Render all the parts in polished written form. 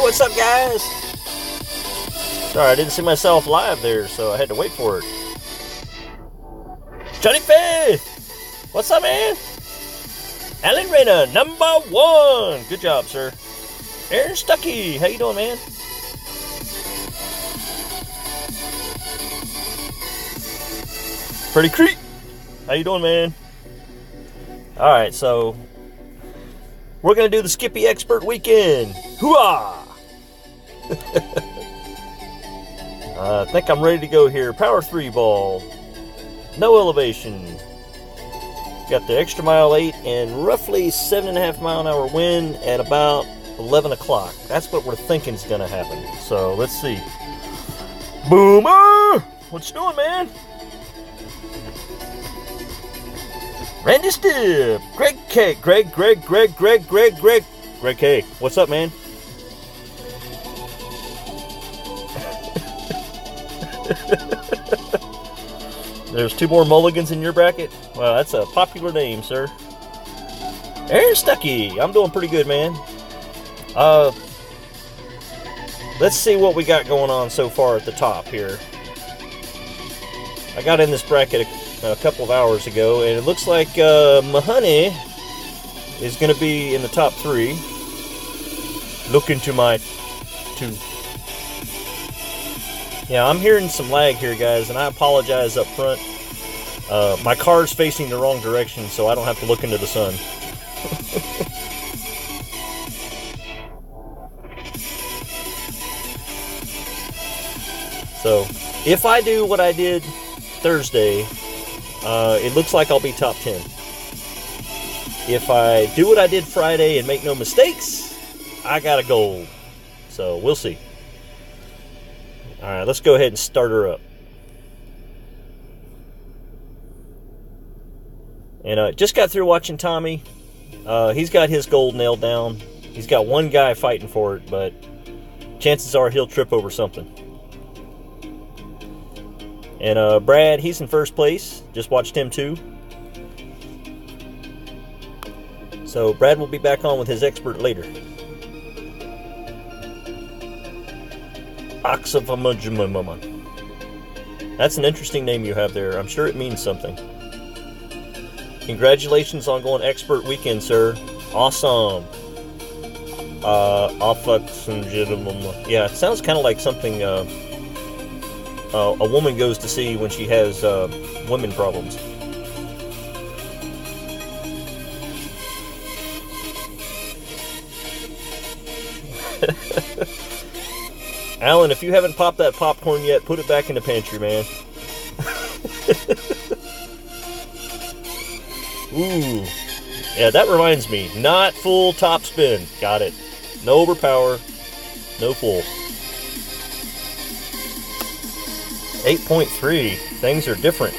what's up, guys? Sorry, I didn't see myself live there, so I had to wait for it. Johnny Faith! What's up, man? Alan Reyna, #1. Good job, sir. Aaron Stuckey, how you doing, man? Pretty Creek, how you doing, man? All right, so we're gonna do the Skippy Expert Weekend. Hooah! I think I'm ready to go here. Power 3 ball, no elevation. Got the extra mile 8 and roughly 7.5 mile an hour wind at about 11 o'clock. That's what we're thinking is gonna happen. So let's see. Boomer, what you doing, man? Randy Stibb, Greg K, Greg K. What's up, man? There's 2 more mulligans in your bracket? Wow, that's a popular name, sir. Aaron Stuckey, I'm doing pretty good, man. Let's see what we got going on so far at the top here. I got in this bracket a couple of hours ago, and it looks like Mahoney is going to be in the top 3. Look into my 2. Yeah, I'm hearing some lag here, guys, and I apologize up front. My car's facing the wrong direction, so I don't have to look into the sun. So, if I do what I did Thursday, it looks like I'll be top 10. If I do what I did Friday and make no mistakes, I got a gold. So, we'll see. Alright, let's go ahead and start her up. And just got through watching Tommy. He's got his gold nailed down. He's got one guy fighting for it, but chances are he'll trip over something. And Brad, he's in first place. Just watched him too. So Brad will be back on with his expert later. Oxavamajumamama. That's an interesting name you have there. I'm sure it means something. Congratulations on going expert weekend, sir. Awesome. Yeah, it sounds kind of like something a woman goes to see when she has women problems. Alan, if you haven't popped that popcorn yet, put it back in the pantry, man. Ooh. Yeah, that reminds me. Not full top spin. Got it. No overpower. No full. 8.3. Things are different.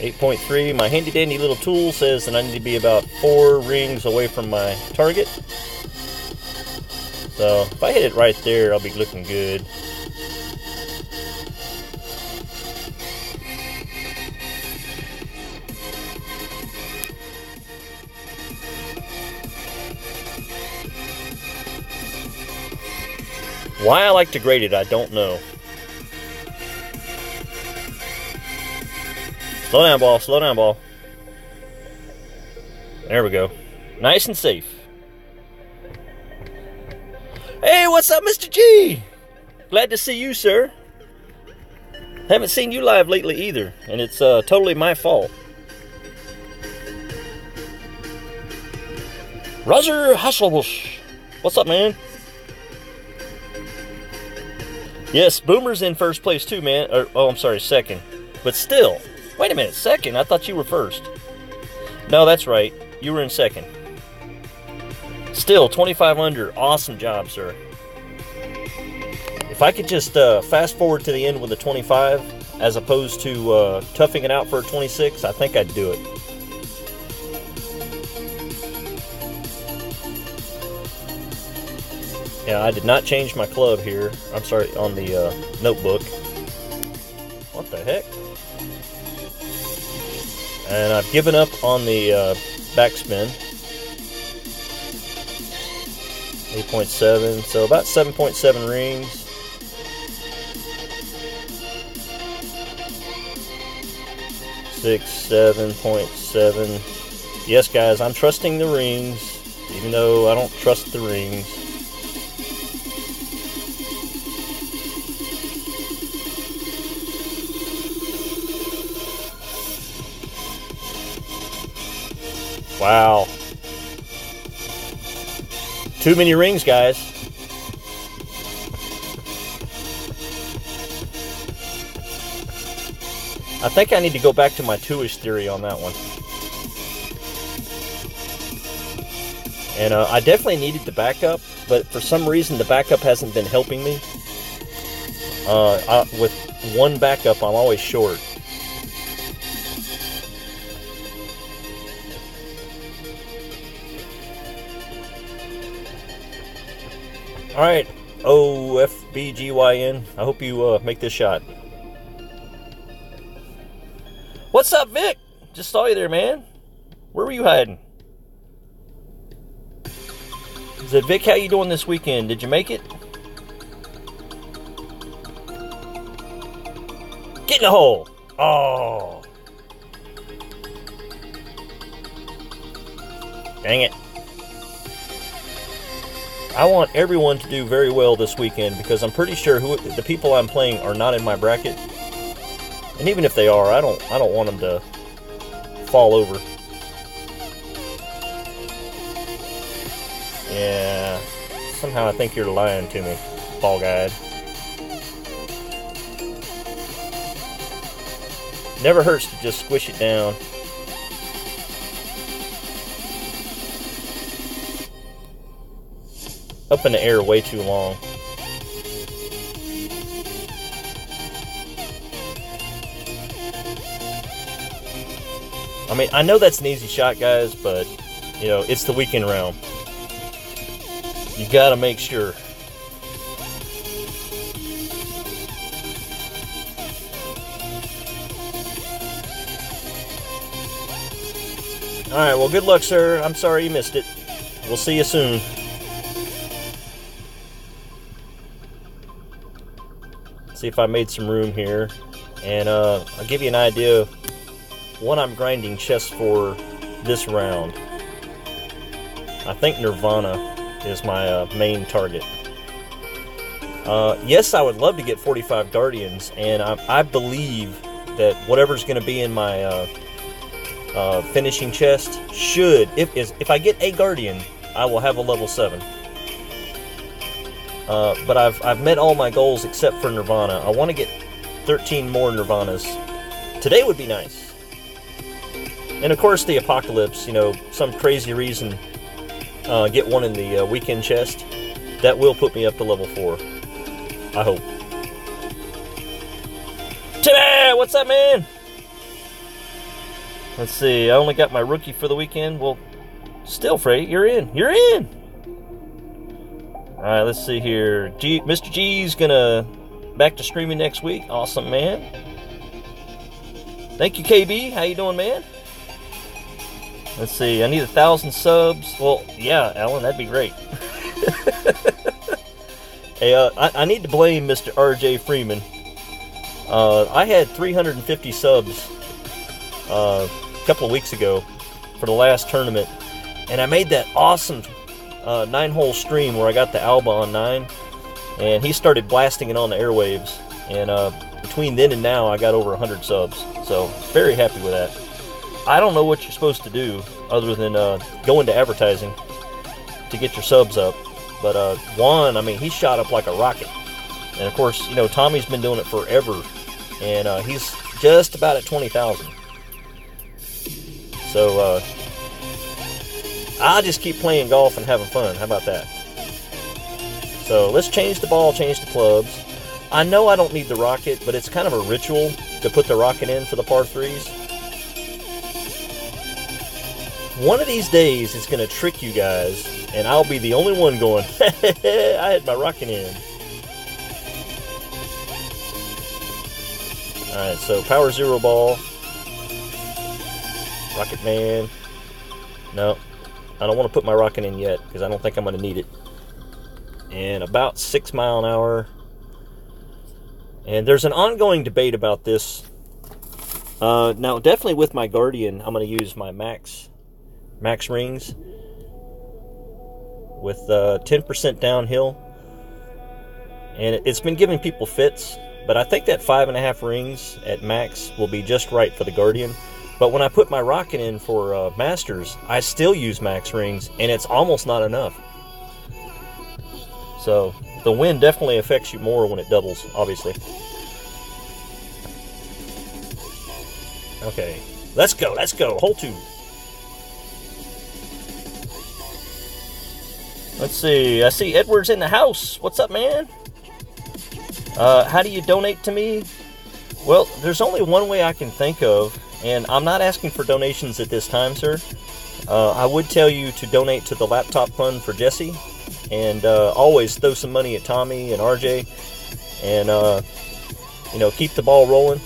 8.3. My handy dandy little tool says that I need to be about 4 rings away from my target. So if I hit it right there, I'll be looking good. Why I like to grade it, I don't know. Slow down, ball. Slow down, ball. There we go. Nice and safe. Hey, what's up, Mr. G? Glad to see you, sir. Haven't seen you live lately either, and it's totally my fault. Roger Hasselbush. What's up, man? Yes, Boomer's in first place too, man. Oh, I'm sorry, second. But still, wait a minute, second? I thought you were first. No, that's right. You were in second. Still, 25 under. Awesome job, sir. If I could just fast forward to the end with a 25, as opposed to toughing it out for a 26, I think I'd do it. Yeah, I did not change my club here. I'm sorry, on the notebook. What the heck? And I've given up on the backspin. 8.7, so about 7.7 rings. 6, 7.7. Yes, guys, I'm trusting the rings, even though I don't trust the rings. Wow. Too many rings, guys. I think I need to go back to my two-ish theory on that one. And I definitely needed the backup, but for some reason the backup hasn't been helping me. With one backup, I'm always short. Alright, OFBGYN, I hope you make this shot. What's up, Vic? Just saw you there, man. Where were you hiding? I said, Vic, how you doing this weekend? Did you make it? Get in the hole. Oh. Dang it. I want everyone to do very well this weekend because I'm pretty sure the people I'm playing are not in my bracket. And even if they are, I don't want them to fall over. Yeah, somehow I think you're lying to me, Ball Guide. Never hurts to just squish it down. Up in the air way too long. I mean, I know that's an easy shot, guys, but, you know, it's the weekend round. You gotta make sure. Alright, well, good luck, sir. I'm sorry you missed it. We'll see you soon. See if I made some room here. And I'll give you an idea of what I'm grinding chests for this round. I think Nirvana is my main target. Yes, I would love to get 45 Guardians, and I believe that whatever's going to be in my finishing chest should, if I get a Guardian, I will have a level 7. But I've met all my goals except for Nirvana. I want to get 13 more Nirvanas. Today would be nice. And of course the Apocalypse, you know, some crazy reason, get one in the weekend chest. That will put me up to level 4. I hope. Ta-da! What's up, man? Let's see, I only got my rookie for the weekend. Well, still, Freddy, you're in. You're in! Alright, let's see here. Mr. G's gonna back to streaming next week. Awesome, man. Thank you, KB. How you doing, man? Let's see, I need 1,000 subs. Well, yeah, Alan, that'd be great. Hey, I need to blame Mr. RJ Freeman. I had 350 subs a couple of weeks ago for the last tournament, and I made that awesome 9-hole stream where I got the Alba on 9, and he started blasting it on the airwaves, and between then and now I got over 100 subs, so very happy with that. I don't know what you're supposed to do other than go into advertising to get your subs up, but Juan, I mean, he shot up like a rocket, and of course, you know, Tommy's been doing it forever, and he's just about at 20,000. So I'll just keep playing golf and having fun. How about that? So let's change the ball, change the clubs. I know I don't need the rocket, but it's kind of a ritual to put the rocket in for the par 3s. One of these days, it's going to trick you guys, and I'll be the only one going, I had my rocket in. Alright, so power 0 ball. Rocket Man. No, I don't want to put my rocket in yet, because I don't think I'm going to need it. and about 6 mile an hour. And there's an ongoing debate about this. Now, definitely with my Guardian, I'm going to use my max rings with 10% downhill. And it's been giving people fits, but I think that 5.5 rings at max will be just right for the Guardian. But when I put my rocket in for Masters, I still use max rings, and it's almost not enough. So the wind definitely affects you more when it doubles, obviously. Okay, let's go, hole 2. Let's see, I see Edward's in the house. What's up, man? How do you donate to me? Well, there's only one way I can think of, and I'm not asking for donations at this time, sir. I would tell you to donate to the laptop fund for Jesse, and always throw some money at Tommy and RJ, and you know, keep the ball rolling.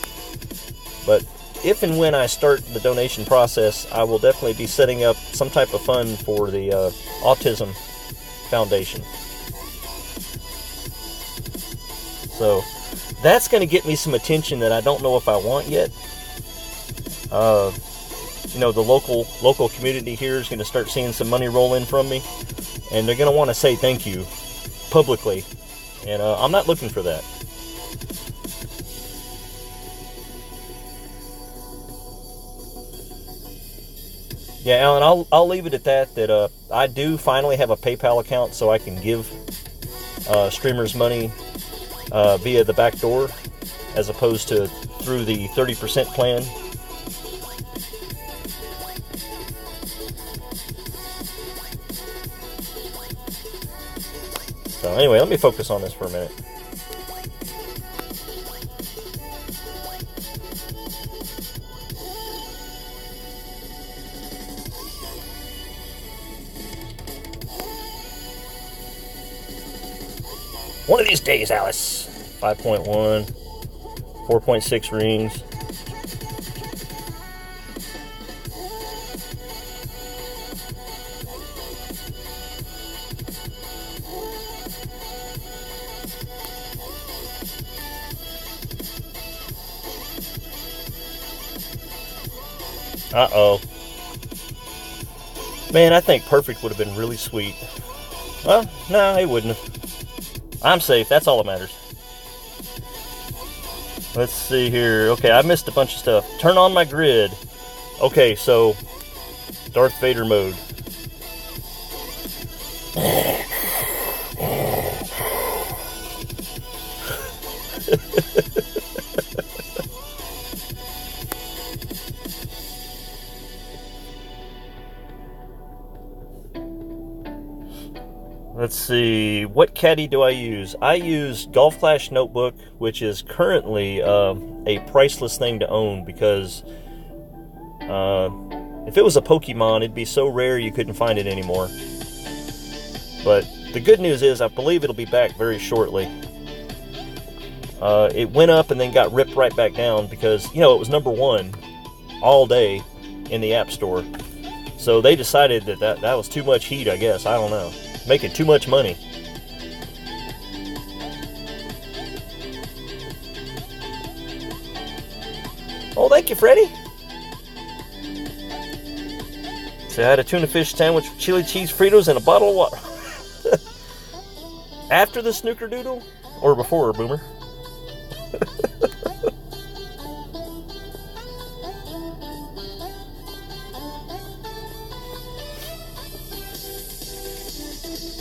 But if and when I start the donation process, I will definitely be setting up some type of fund for the Autism Foundation. So that's going to get me some attention that I don't know if I want yet. You know, the local community here is going to start seeing some money roll in from me, and they're going to want to say thank you publicly, and I'm not looking for that. Yeah, Alan, I'll leave it at that. That I do finally have a PayPal account, so I can give streamers money via the back door, as opposed to through the 30% plan. So anyway, let me focus on this for a minute. One of these days, Alice. 5.1, 4.6 rings. Uh-oh. Man, I think perfect would have been really sweet. Well, no, it wouldn't have. I'm safe. That's all that matters. Let's see here. Okay, I missed a bunch of stuff. Turn on my grid. Okay, so Darth Vader mode. Let's see, what caddy do I use? I use Golf Clash Notebook, which is currently a priceless thing to own, because if it was a Pokemon, it'd be so rare you couldn't find it anymore. But the good news is, I believe it'll be back very shortly. It went up and then got ripped right back down because, you know, it was #1 all day in the App Store. So they decided that was too much heat, I guess. I don't know. Making too much money. Oh, thank you, Freddie. So I had a tuna fish sandwich with chili cheese Fritos and a bottle of water. After the snickerdoodle? Or before, Boomer?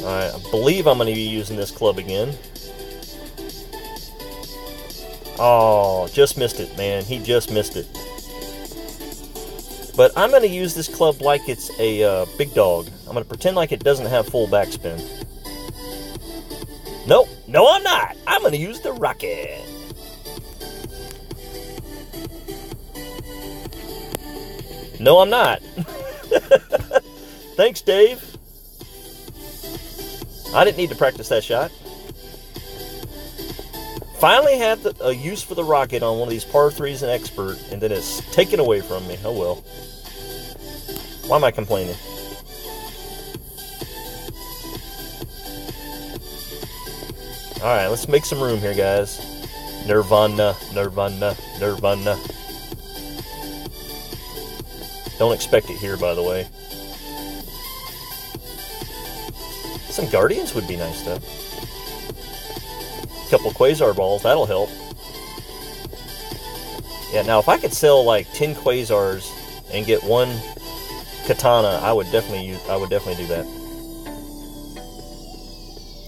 Alright, I believe I'm going to be using this club again. Oh, just missed it, man. He just missed it. But I'm going to use this club like it's a big dog. I'm going to pretend like it doesn't have full backspin. Nope. No, I'm not. I'm going to use the rocket. No, I'm not. Thanks, Dave. I didn't need to practice that shot. Finally had a use for the rocket on one of these par 3s in Expert, and then it's taken away from me. Oh well. Why am I complaining? Alright, let's make some room here, guys. Nirvana, Nirvana, Nirvana. Don't expect it here, by the way. Some Guardians would be nice, though. A couple Quasar balls, that'll help. Yeah, now if I could sell like 10 Quasars and get one Katana, I would definitely do that.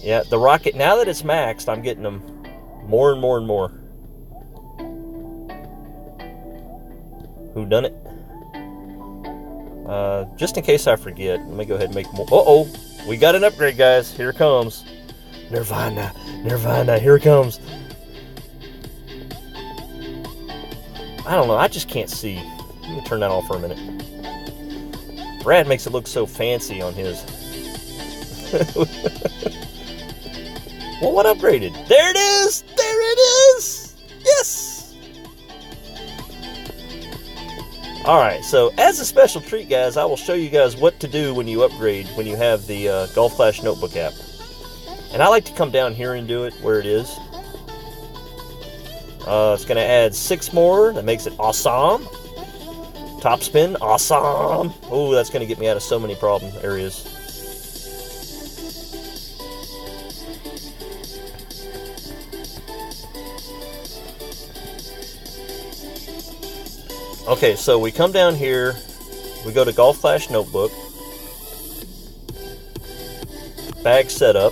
Yeah, the rocket, now that it's maxed, I'm getting them more and more and more. Who done it? Just in case I forget, let me go ahead and make more. Uh-oh, we got an upgrade, guys. Here it comes. Nirvana, Nirvana, here it comes. I don't know, I just can't see. Let me turn that off for a minute. Brad makes it look so fancy on his. Well, what upgraded? There it is! There it is! Yes! Alright, so as a special treat, guys, I will show you guys what to do when you upgrade, when you have the Golf Flash Notebook app. And I like to come down here and do it where it is. It's going to add 6 more. That makes it awesome. Top spin, awesome. Oh, that's going to get me out of so many problem areas. Okay, so we come down here. We go to Golf Flash Notebook. Bag setup.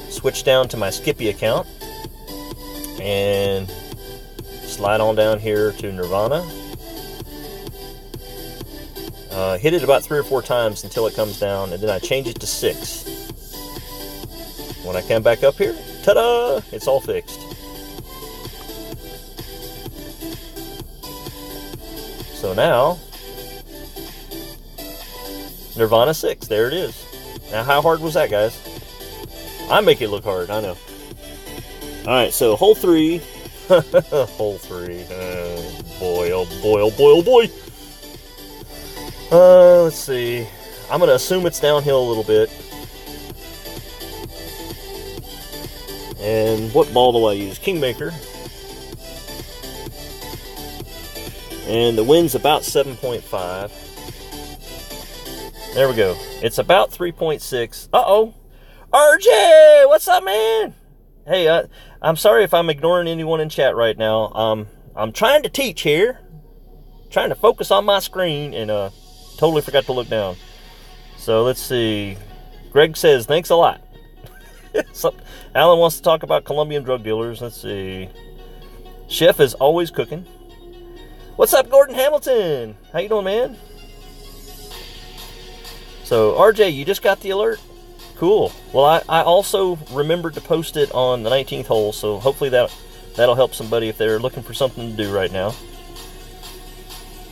Switch down to my Skippy account. And slide on down here to Nirvana. Hit it about 3 or 4 times until it comes down, and then I change it to 6. When I come back up here, ta-da! It's all fixed. So now, Nirvana 6, there it is. Now how hard was that, guys? I make it look hard, I know. Alright, so hole 3. Hole 3. Boy, oh boy, oh boy, oh boy. Let's see. I'm going to assume it's downhill a little bit. And what ball do I use? Kingmaker. And the wind's about 7.5. There we go. It's about 3.6. Uh-oh. RJ! What's up, man? Hey, I'm sorry if I'm ignoring anyone in chat right now. I'm trying to teach here. Trying to focus on my screen and totally forgot to look down. So let's see. Greg says, thanks a lot. Alan wants to talk about Colombian drug dealers. Let's see. Chef is always cooking. What's up, Gordon Hamilton? How you doing, man? So, RJ, you just got the alert? Cool. Well, I also remembered to post it on the 19th hole, so hopefully that'll help somebody if they're looking for something to do right now.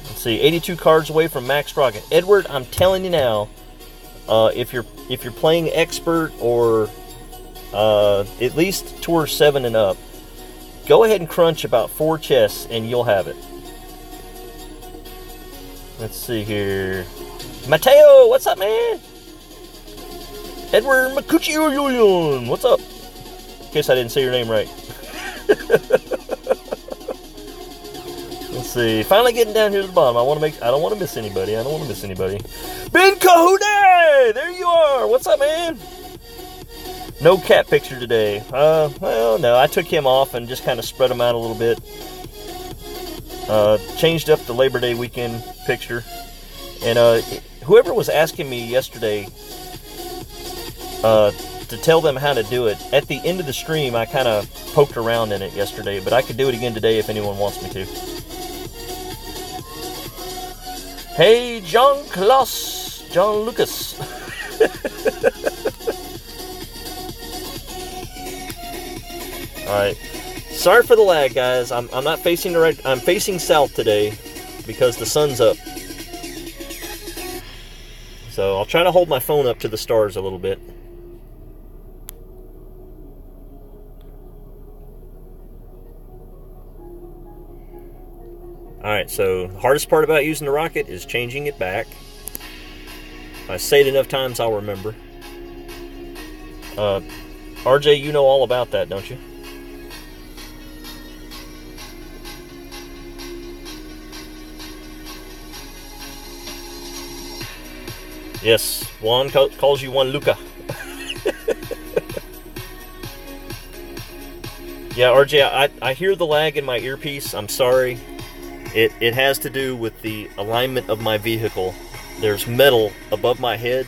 Let's see, 82 cards away from max rocket. Edward, I'm telling you now, if you're playing expert or at least Tour 7 and up, go ahead and crunch about 4 chests and you'll have it. Let's see here. Mateo, what's up, man? Edward Macucci, what's up? In case I didn't say your name right. Let's see. Finally getting down here to the bottom. I don't want to miss anybody. I don't want to miss anybody. Ben Cahude! There you are. What's up, man? No cat picture today. Well, no. I took him off and just kind of spread him out a little bit. Changed up the Labor Day weekend picture. And whoever was asking me yesterday to tell them how to do it, at the end of the stream I kind of poked around in it yesterday, but I could do it again today if anyone wants me to. Hey, John Lucas. Alright. Sorry for the lag, guys. I'm not facing the right. I'm facing south today because the sun's up. So I'll try to hold my phone up to the stars a little bit. Alright, so the hardest part about using the rocket is changing it back. If I say it enough times, I'll remember. RJ, you know all about that, don't you? Yes, Juan calls you Juan Luca. Yeah, RJ, I hear the lag in my earpiece. I'm sorry. It has to do with the alignment of my vehicle. There's metal above my head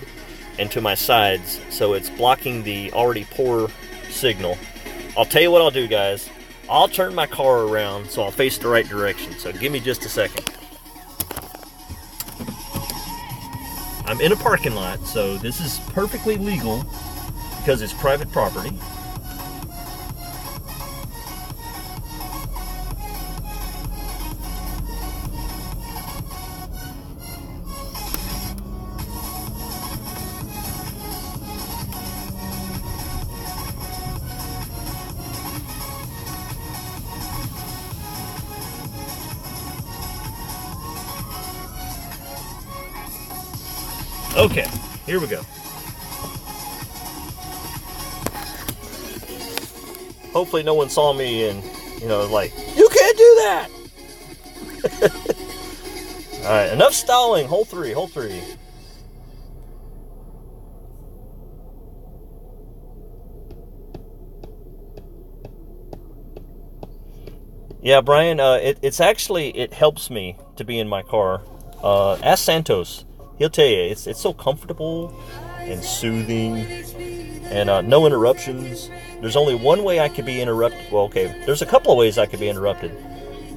and to my sides, so it's blocking the already poor signal. I'll tell you what I'll do, guys. I'll turn my car around so I'll face the right direction. So give me just a second. I'm in a parking lot, so this is perfectly legal because it's private property. Okay, here we go. Hopefully no one saw me and, you know, like, you can't do that! Alright, enough stalling. Hole 3, hole 3. Yeah, Brian, it helps me to be in my car. Ask Santos. He'll tell you, it's so comfortable and soothing and no interruptions. There's only one way I could be interrupted. Well, okay, there's a couple of ways I could be interrupted.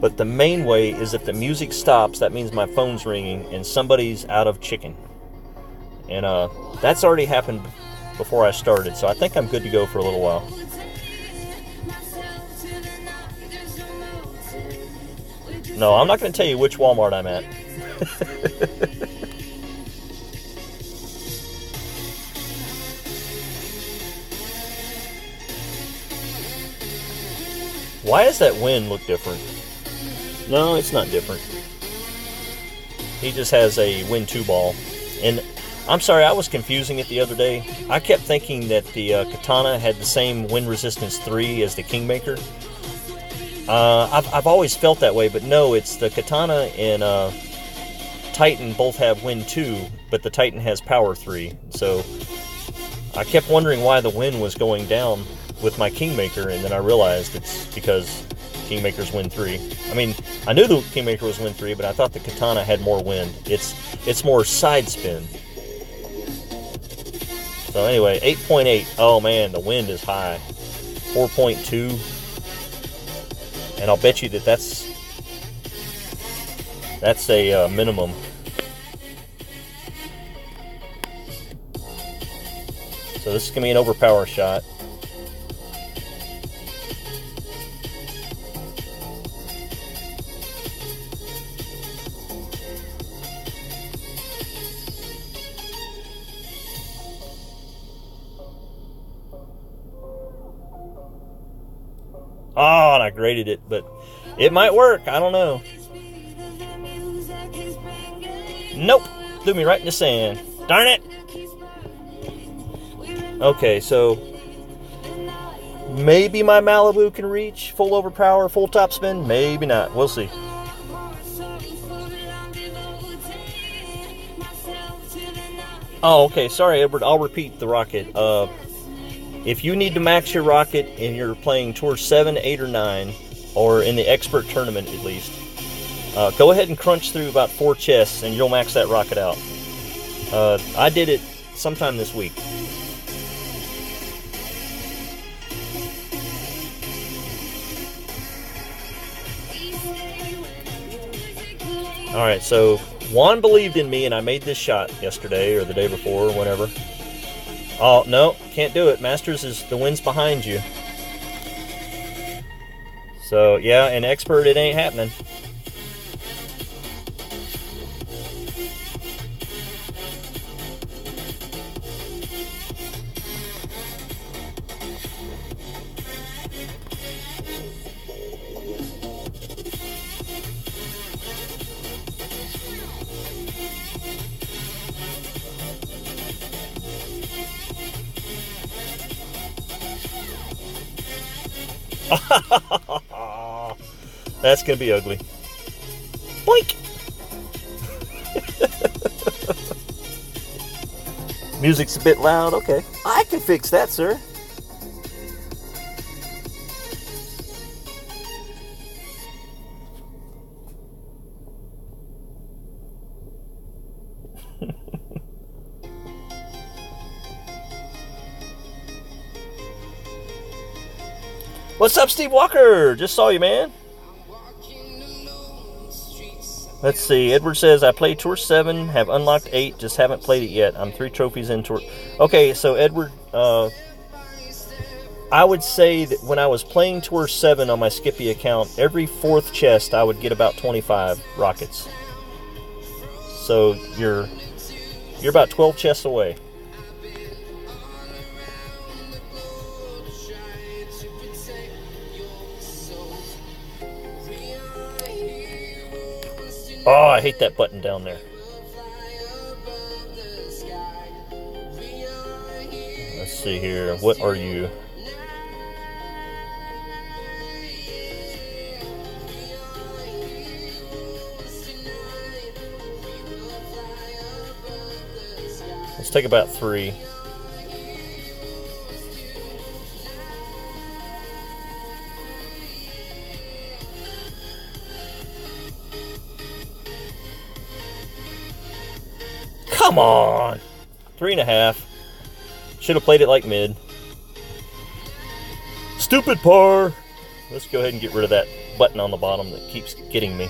But the main way is if the music stops, that means my phone's ringing and somebody's out of chicken. And that's already happened before I started, so I think I'm good to go for a little while. No, I'm not going to tell you which Walmart I'm at. Why does that wind look different? No, it's not different. He just has a Wind 2 ball. And I'm sorry, I was confusing it the other day. I kept thinking that the Katana had the same wind resistance 3 as the Kingmaker. I've always felt that way, but no, it's the Katana and Titan both have Wind 2, but the Titan has Power 3. So I kept wondering why the wind was going down with my Kingmaker, and then I realized it's because Kingmaker's Wind 3. I mean, I knew the Kingmaker was Wind 3, but I thought the Katana had more wind. It's more side spin. So anyway, 8.8. Oh man, the wind is high. 4.2. And I'll bet you that's a minimum. So this is going to be an overpower shot. Oh, and I graded it, but it might work. I don't know. Nope. Threw me right in the sand. Darn it. Okay, so maybe my Malibu can reach full overpower, full top spin. Maybe not. We'll see. Oh, okay. Sorry, Edward. I'll repeat the rocket. If you need to max your rocket and you're playing Tour 7, 8, or 9, or in the Expert Tournament at least, go ahead and crunch through about 4 chests and you'll max that rocket out. I did it sometime this week. Alright, so Juan believed in me and I made this shot yesterday or the day before or whatever. Oh, no, can't do it. Masters is the wind's behind you. So, yeah, in Expert, it ain't happening. That's going to be ugly. Boink! Music's a bit loud. Okay. I can fix that, sir. What's up, Steve Walker? Just saw you, man. Let's see. Edward says, I played Tour 7, have unlocked 8, just haven't played it yet. I'm 3 trophies in Tour... Okay, so Edward, I would say that when I was playing Tour 7 on my Skippy account, every 4th chest I would get about 25 rockets. So you're about 12 chests away. Oh, I hate that button down there. Let's see here. What are you? Let's take about 3. Come on! 3.5. Should have played it like mid. Stupid par! Let's go ahead and get rid of that button on the bottom that keeps getting me.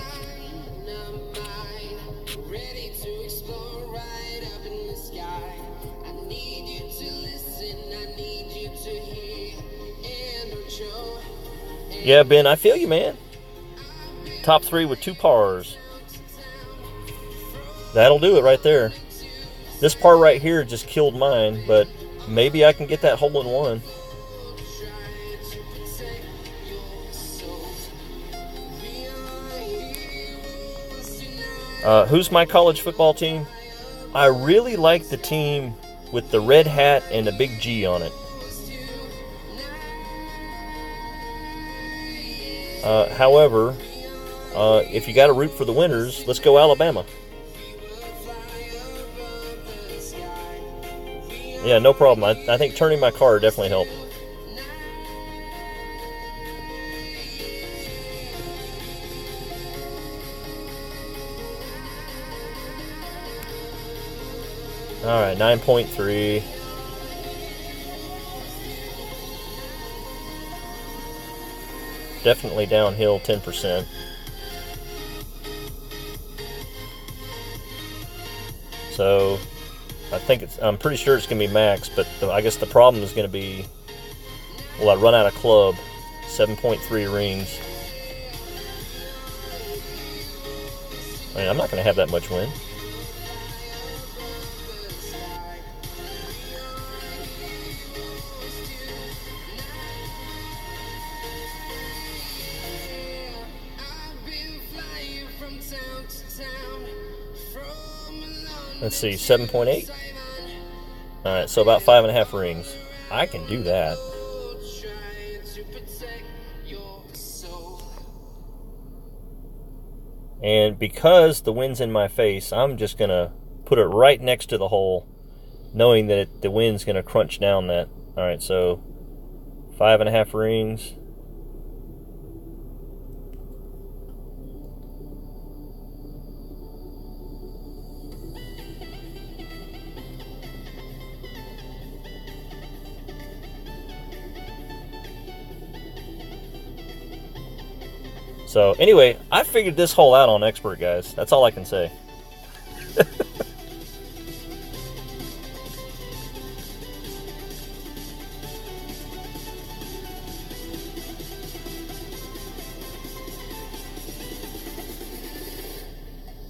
Yeah, Ben, I feel you, man. Top 3 with 2 pars. That'll do it right there. This par right here just killed mine, but maybe I can get that hole in one. Who's my college football team? I really like the team with the red hat and the big G on it. However, if you got to root for the winners, let's go Alabama. Yeah, no problem. I think turning my card definitely helped. All right, 9.3. Definitely downhill 10%. So I'm pretty sure it's going to be max, but I guess the problem is going to be, will I run out of club? 7.3 rings. I mean, I'm not going to have that much win. Let's see, 7.8. Alright, so about 5.5 rings. I can do that. And because the wind's in my face, I'm just going to put it right next to the hole, knowing that the wind's going to crunch down that. Alright, so 5.5 rings. So, anyway, I figured this hole out on Expert, guys. That's all I can say.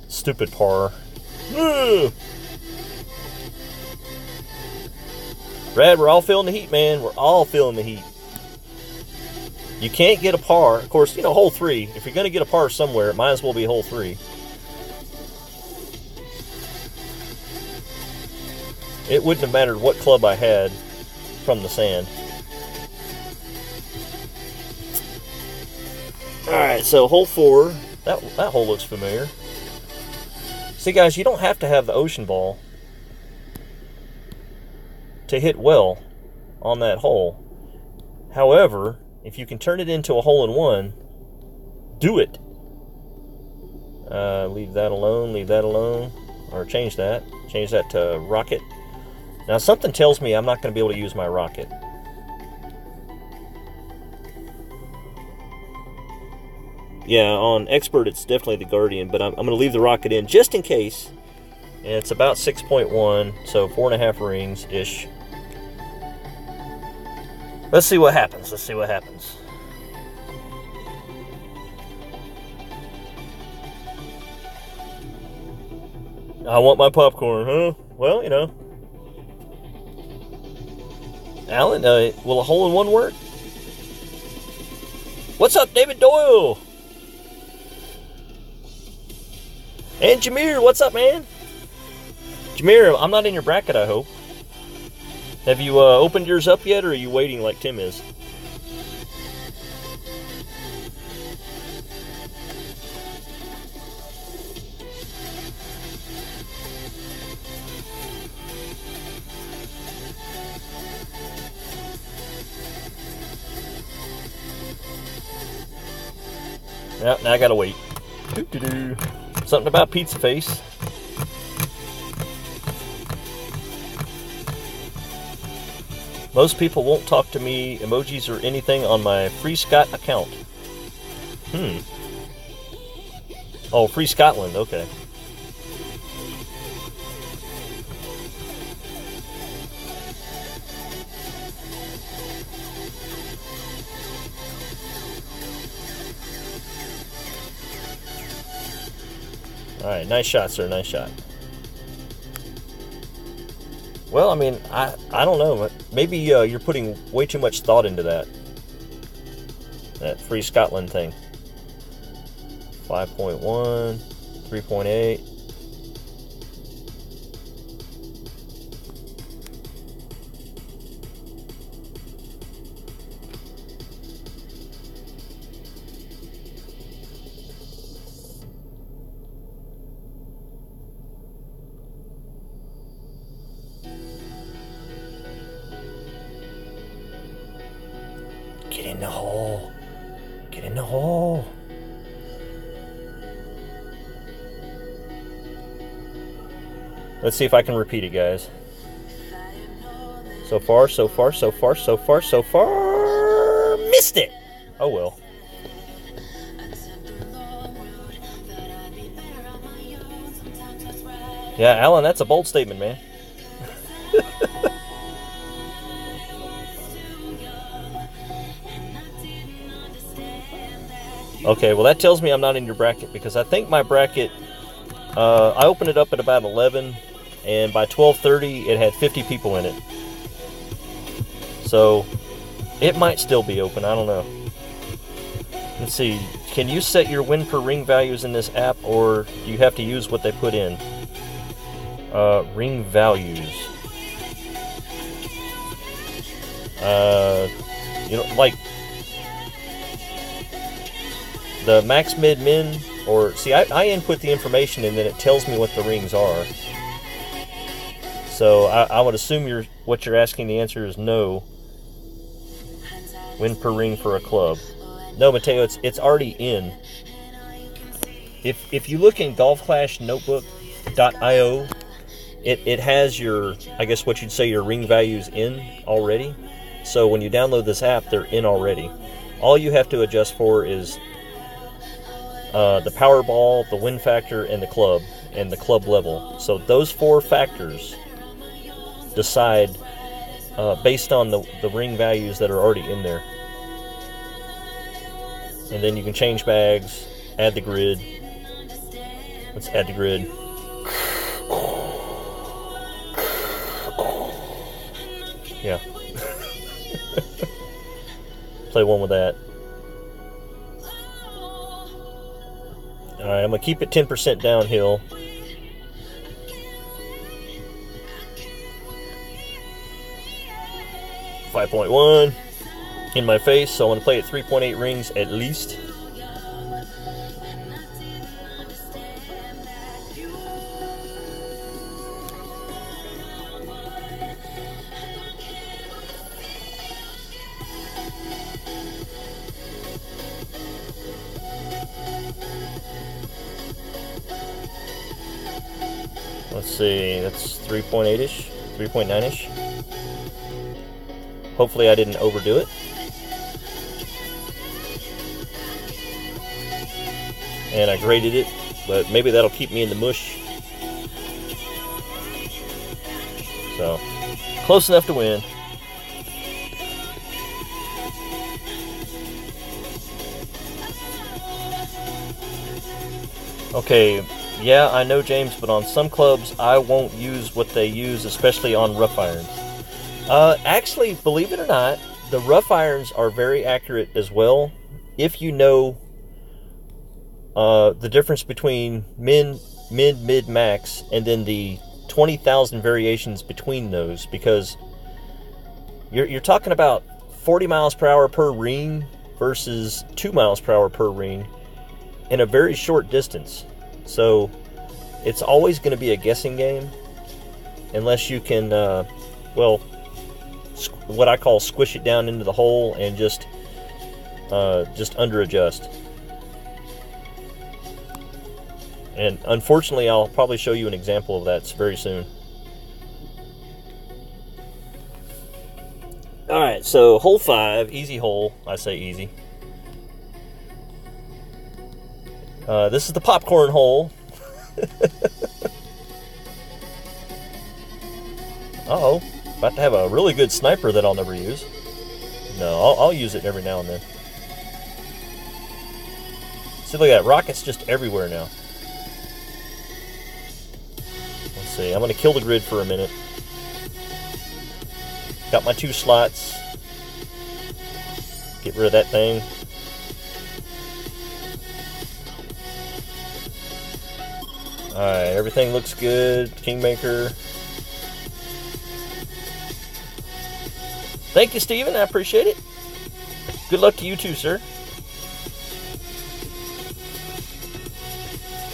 Stupid par. Ugh. Brad, we're all feeling the heat, man. We're all feeling the heat. You can't get a par. Of course, you know, hole 3. If you're going to get a par somewhere, it might as well be hole 3. It wouldn't have mattered what club I had from the sand. Alright, so hole 4. That hole looks familiar. See, guys, you don't have to have the ocean ball to hit well on that hole. However, if you can turn it into a hole-in-one, do it. Leave that alone, or change that to rocket. Now, something tells me I'm not going to be able to use my rocket. Yeah, on expert it's definitely the Guardian, but I'm going to leave the rocket in just in case. And it's about 6.1, so 4.5 rings-ish. Let's see what happens. I want my popcorn, huh? Well, you know. Alan, will a hole-in-one work? What's up, David Doyle? And Jameer, what's up, man? Jameer, I'm not in your bracket, I hope. Have you opened yours up yet, or are you waiting like Tim is? Yep, now I gotta wait. Doo-doo-doo. Something about Pizza Face. Most people won't talk to me, emojis or anything on my Free Scott account. Oh, Free Scotland, okay. Alright, nice shot, sir, nice shot. Well, I mean, I don't know. Maybe you're putting way too much thought into that Free Scotland thing. 5.1, 3.8. Get in the hole. Get in the hole. Let's see if I can repeat it, guys. So far. Missed it! Oh well. Yeah, Alan, that's a bold statement, man. Okay, well that tells me I'm not in your bracket, because I think my bracket, I opened it up at about 11, and by 12:30 it had 50 people in it. So, it might still be open, I don't know. Let's see, can you set your win per ring values in this app, or do you have to use what they put in? Ring values. You know, like the max, mid, min, or see, I input the information and then it tells me what the rings are. So I would assume what you're asking, the answer is no. Win per ring for a club. No, Mateo, it's already in. If you look in golfclashnotebook.io, it has your, I guess what you'd say, your ring values in already. So when you download this app, they're in already. All you have to adjust for is the power ball, the win factor, and the club level. So those 4 factors decide based on the ring values that are already in there. And then you can change bags, add the grid. Let's add the grid. Yeah. Play one with that. Alright, I'm going to keep it 10% downhill. .1 in my face, so I want to play at 3.8 rings at least. see, that's 3.8-ish, 3.9-ish. Hopefully I didn't overdo it. And I graded it, but maybe that'll keep me in the mush. So, close enough to win. Okay, yeah, I know, James, but on some clubs, I won't use what they use, especially on rough irons. Actually, believe it or not, the rough irons are very accurate as well, if you know the difference between min, mid, max, and then the 20,000 variations between those, because you're talking about 40 miles per hour per ring versus 2 miles per hour per ring in a very short distance. So it's always going to be a guessing game unless you can, well, what I call squish it down into the hole and just under adjust. And unfortunately, I'll probably show you an example of that very soon. Alright, so hole 5, easy hole. I say easy. This is the popcorn hole. Uh-oh. About to have a really good sniper that I'll never use. No, I'll use it every now and then. See, look at that. Rockets just everywhere now. Let's see. I'm going to kill the grid for a minute. Got my 2 slots. Get rid of that thing. Alright, everything looks good. Kingmaker. Thank you, Steven. I appreciate it. Good luck to you too, sir.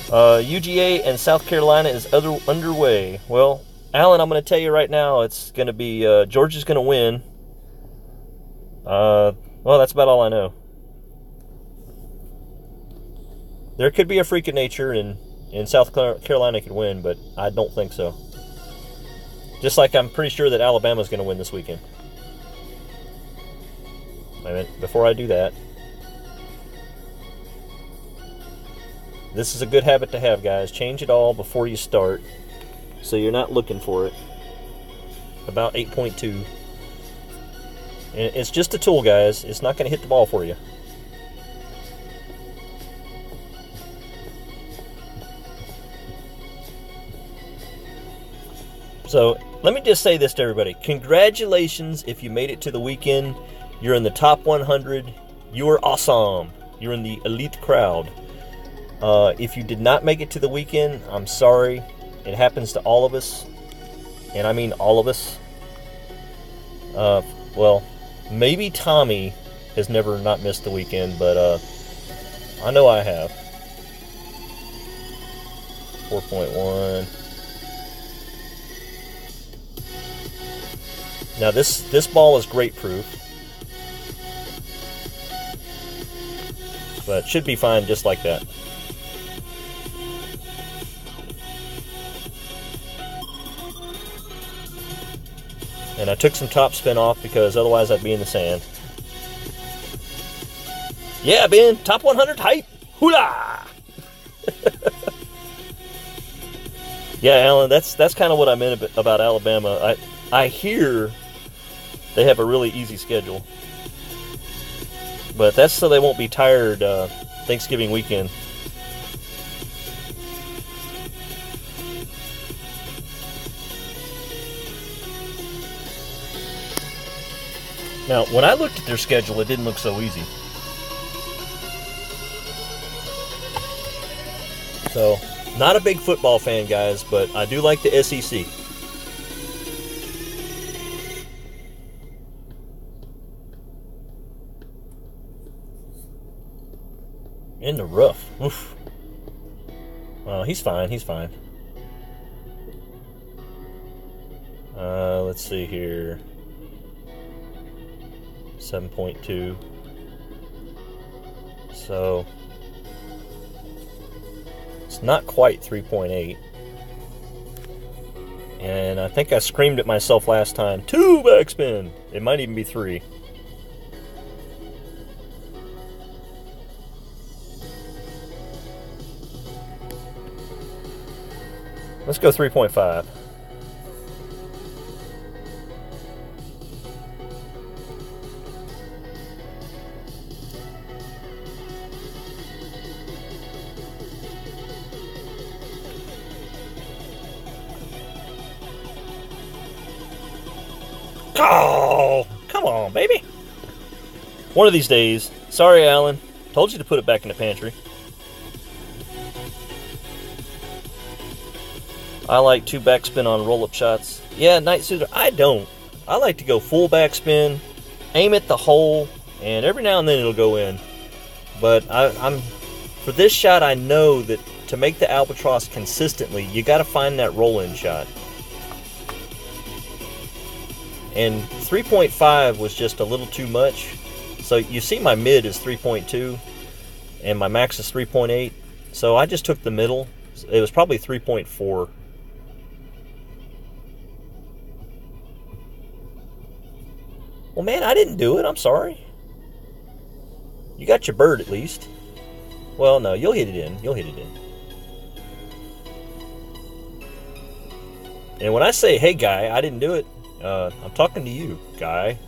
UGA and South Carolina is underway. Well, Alan, I'm going to tell you right now, it's going to be, Georgia's going to win. Well, that's about all I know. There could be a freak of nature, and South Carolina could win, but I don't think so. Just like I'm pretty sure that Alabama's going to win this weekend. Wait a minute, before I do that, this is a good habit to have, guys. Change it all before you start, so you're not looking for it. About 8.2. And it's just a tool, guys. It's not going to hit the ball for you. So, let me just say this to everybody. Congratulations if you made it to the weekend. You're in the top 100. You are awesome. You're in the elite crowd. If you did not make it to the weekend, I'm sorry. It happens to all of us. And I mean all of us. Well, maybe Tommy has never not missed the weekend, but I know I have. 4.1. Now this ball is grate proof. But it should be fine just like that. And I took some top spin off because otherwise I'd be in the sand. Yeah, Ben, top 100 hype. Hoolah! Yeah, Alan, that's kind of what I meant about Alabama. I hear they have a really easy schedule. But that's so they won't be tired Thanksgiving weekend. Now, when I looked at their schedule, it didn't look so easy. So, not a big football fan, guys, but I do like the SEC. In the rough. Oof. He's fine. He's fine. Let's see here. 7.2. So it's not quite 3.8. And I think I screamed at myself last time. 2 backspin! It might even be 3. Let's go 3.5. Oh, come on, baby. One of these days. Sorry, Alan. Told you to put it back in the pantry. I like 2 backspin on roll-up shots. Yeah, Night Suitor, I don't. I like to go full backspin, aim at the hole, and every now and then it'll go in. But I'm for this shot, I know that to make the albatross consistently, you got to find that roll-in shot. And 3.5 was just a little too much. So you see my mid is 3.2, and my max is 3.8. So I just took the middle. It was probably 3.4. Well, man, I didn't do it. I'm sorry. You got your bird at least. Well, no, you'll hit it in. You'll hit it in. And when I say, hey, guy, I didn't do it, I'm talking to you, guy.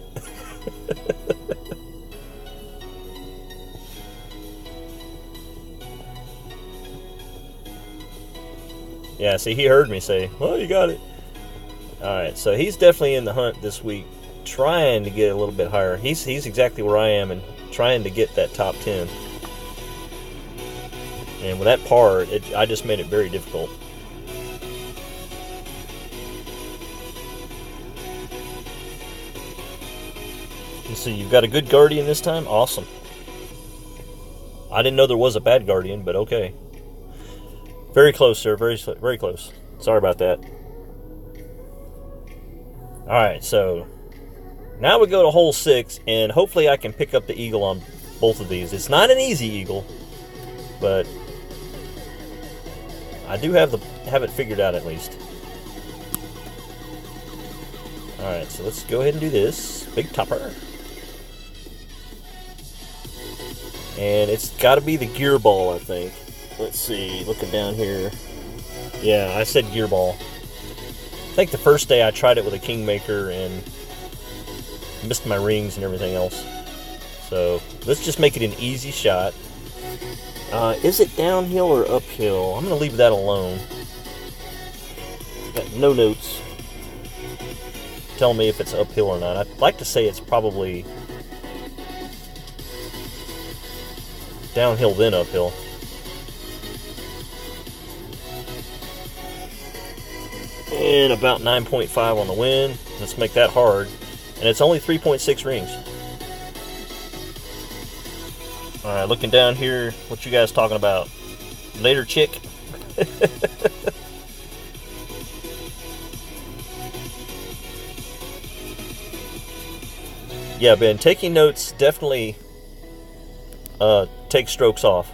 Yeah, see, he heard me say, well, you got it. Alright, so he's definitely in the hunt this week, trying to get a little bit higher. He's exactly where I am and trying to get that top 10. And with that par, I just made it very difficult. And so you've got a good Guardian this time? Awesome. I didn't know there was a bad Guardian, but okay. Very close, sir. Very, very close. Sorry about that. Alright, so now we go to hole 6, and hopefully I can pick up the eagle on both of these. It's not an easy eagle, but I do have it figured out at least. Alright, so let's go ahead and do this. Big topper. And it's got to be the gear ball, I think. Let's see, looking down here. Yeah, I said gear ball. I think the first day I tried it with a Kingmaker and missed my rings and everything else. So let's just make it an easy shot. Is it downhill or uphill? I'm going to leave that alone. Got no notes telling me if it's uphill or not. I'd like to say it's probably downhill then uphill. And about 9.5 on the wind. Let's make that hard. And it's only 3.6 rings. Alright, looking down here, what you guys talking about? Later, chick? Yeah, Ben, taking notes definitely take strokes off.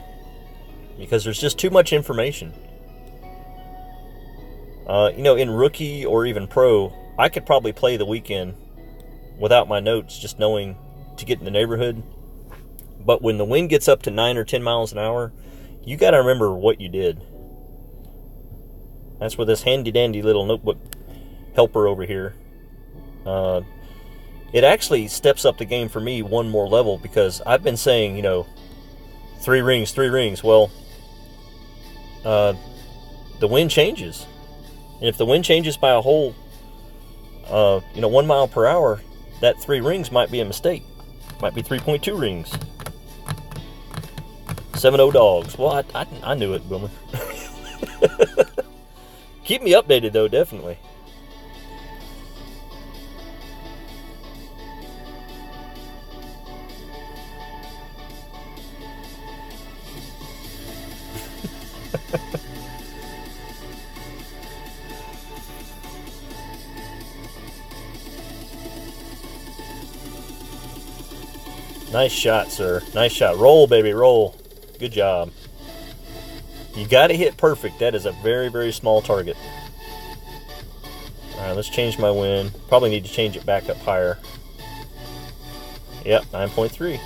Because there's just too much information. You know, in rookie or even pro, I could probably play the weekend without my notes, just knowing to get in the neighborhood. But when the wind gets up to 9 or 10 miles an hour, you got to remember what you did. That's where this handy-dandy little notebook helper over here, it actually steps up the game for me one more level, because I've been saying, you know, 3 rings, 3 rings. Well, the wind changes. And if the wind changes by a whole, 1 mile per hour, that 3 rings might be a mistake. Might be 3.2 rings. 7-0 dogs. Well, I knew it, Boomer. Keep me updated, though, definitely. Nice shot, sir. Nice shot. Roll, baby, roll. Good job. You got to hit perfect. That is a very, very small target. Alright, let's change my wind. Probably need to change it back up higher. Yep, 9.3.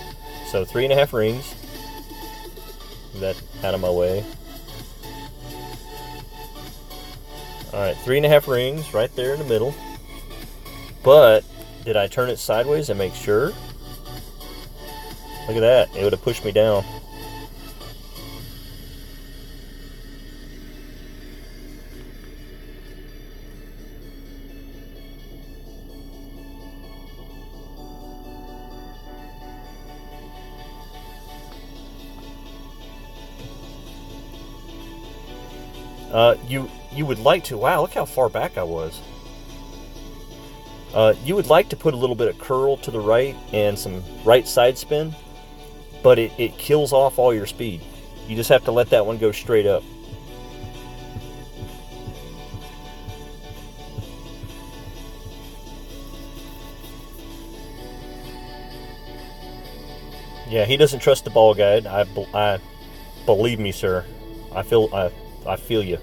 So 3.5 rings. Move that out of my way. Alright, 3.5 rings right there in the middle. But, did I turn it sideways and make sure? Look at that. It would have pushed me down. You would like to... Wow, look how far back I was. You would like to put a little bit of curl to the right and some right side spin, but it kills off all your speed. You just have to let that one go straight up. Yeah, he doesn't trust the ball guide. I believe me, sir. I feel you.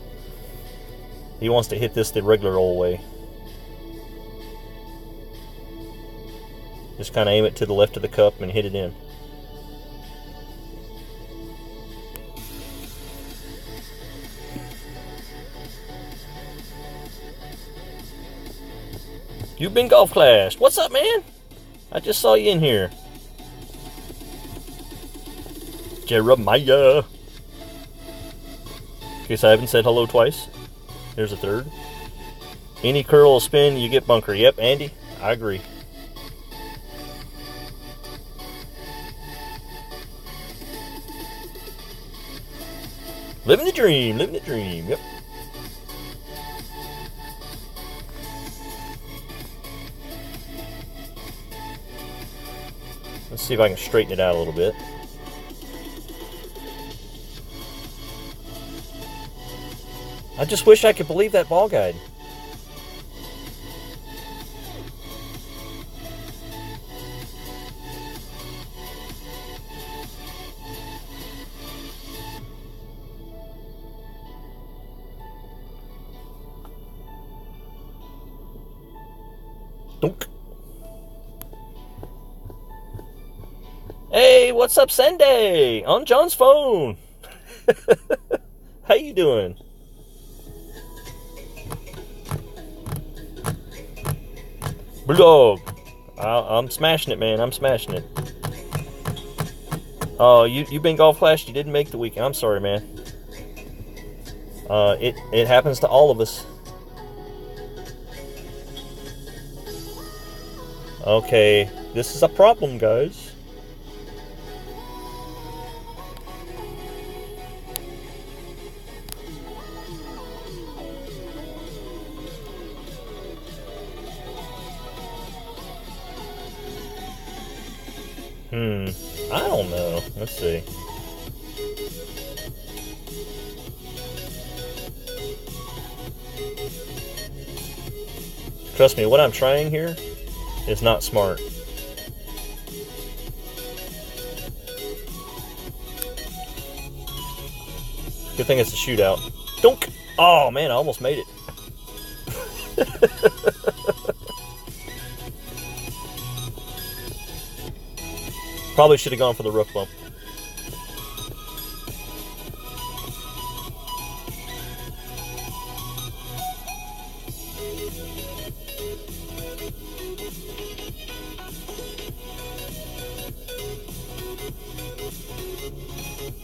He wants to hit this the regular old way. Just kind of aim it to the left of the cup and hit it in. You've been golf classed. What's up, man? I just saw you in here. Jeremiah. In case I haven't said hello twice. There's a third. Any curl or spin, you get bunker. Yep, Andy, I agree. Living the dream, living the dream. Yep. Let's see if I can straighten it out a little bit. I just wish I could believe that ball guide. Dunk. Hey, what's up, Sunday? On John's phone. How you doing? Bulldog. I'm smashing it, man. I'm smashing it. Oh, you've been golf class. You didn't make the weekend. I'm sorry, man. It happens to all of us. Okay, this is a problem, guys. I don't know. Let's see. Trust me, what I'm trying here is not smart. Good thing it's a shootout. Dunk! Oh man, I almost made it. Probably should have gone for the roof bump.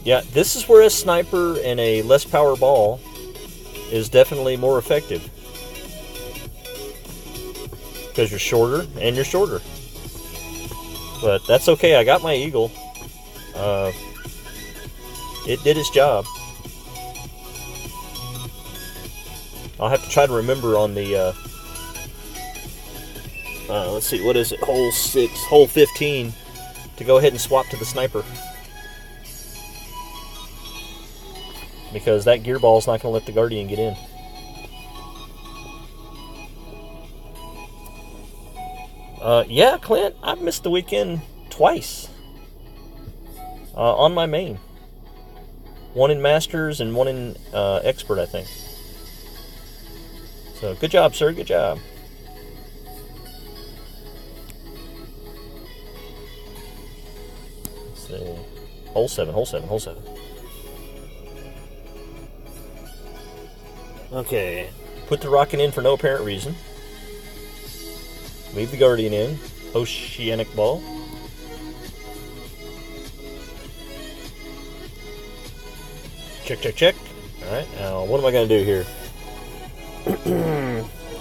Yeah, this is where a sniper and a less power ball is definitely more effective. Because you're shorter and you're shorter. But that's okay, I got my eagle. It did its job. I'll have to try to remember on the, let's see, what is it, hole 15, to go ahead and swap to the sniper. Because that gear ball is not going to let the Guardian get in. Yeah, Clint, I've missed the weekend twice. On my main. One in Masters and one in Expert, I think. So good job, sir. Good job. Let's see. Hole 7, hole 7, hole 7. Okay. Put the rocket in for no apparent reason. Leave the Guardian in. Oceanic Ball. Check, check, check. Alright, now what am I going to do here?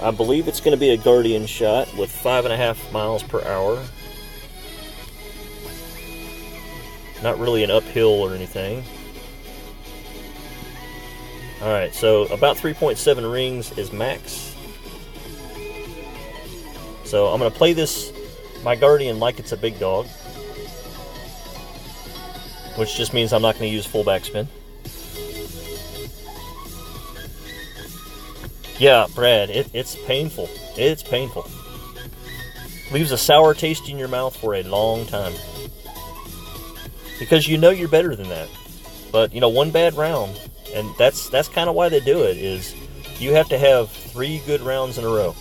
I believe it's going to be a Guardian shot with 5.5 miles per hour. Not really an uphill or anything. Alright, so about 3.7 rings is max. So I'm going to play this, my Guardian, like it's a big dog. Which just means I'm not going to use full backspin. Yeah, Brad, it's painful. It's painful. Leaves a sour taste in your mouth for a long time. Because you know you're better than that. But, you know, one bad round, and that's kind of why they do it, is you have to have 3 good rounds in a row.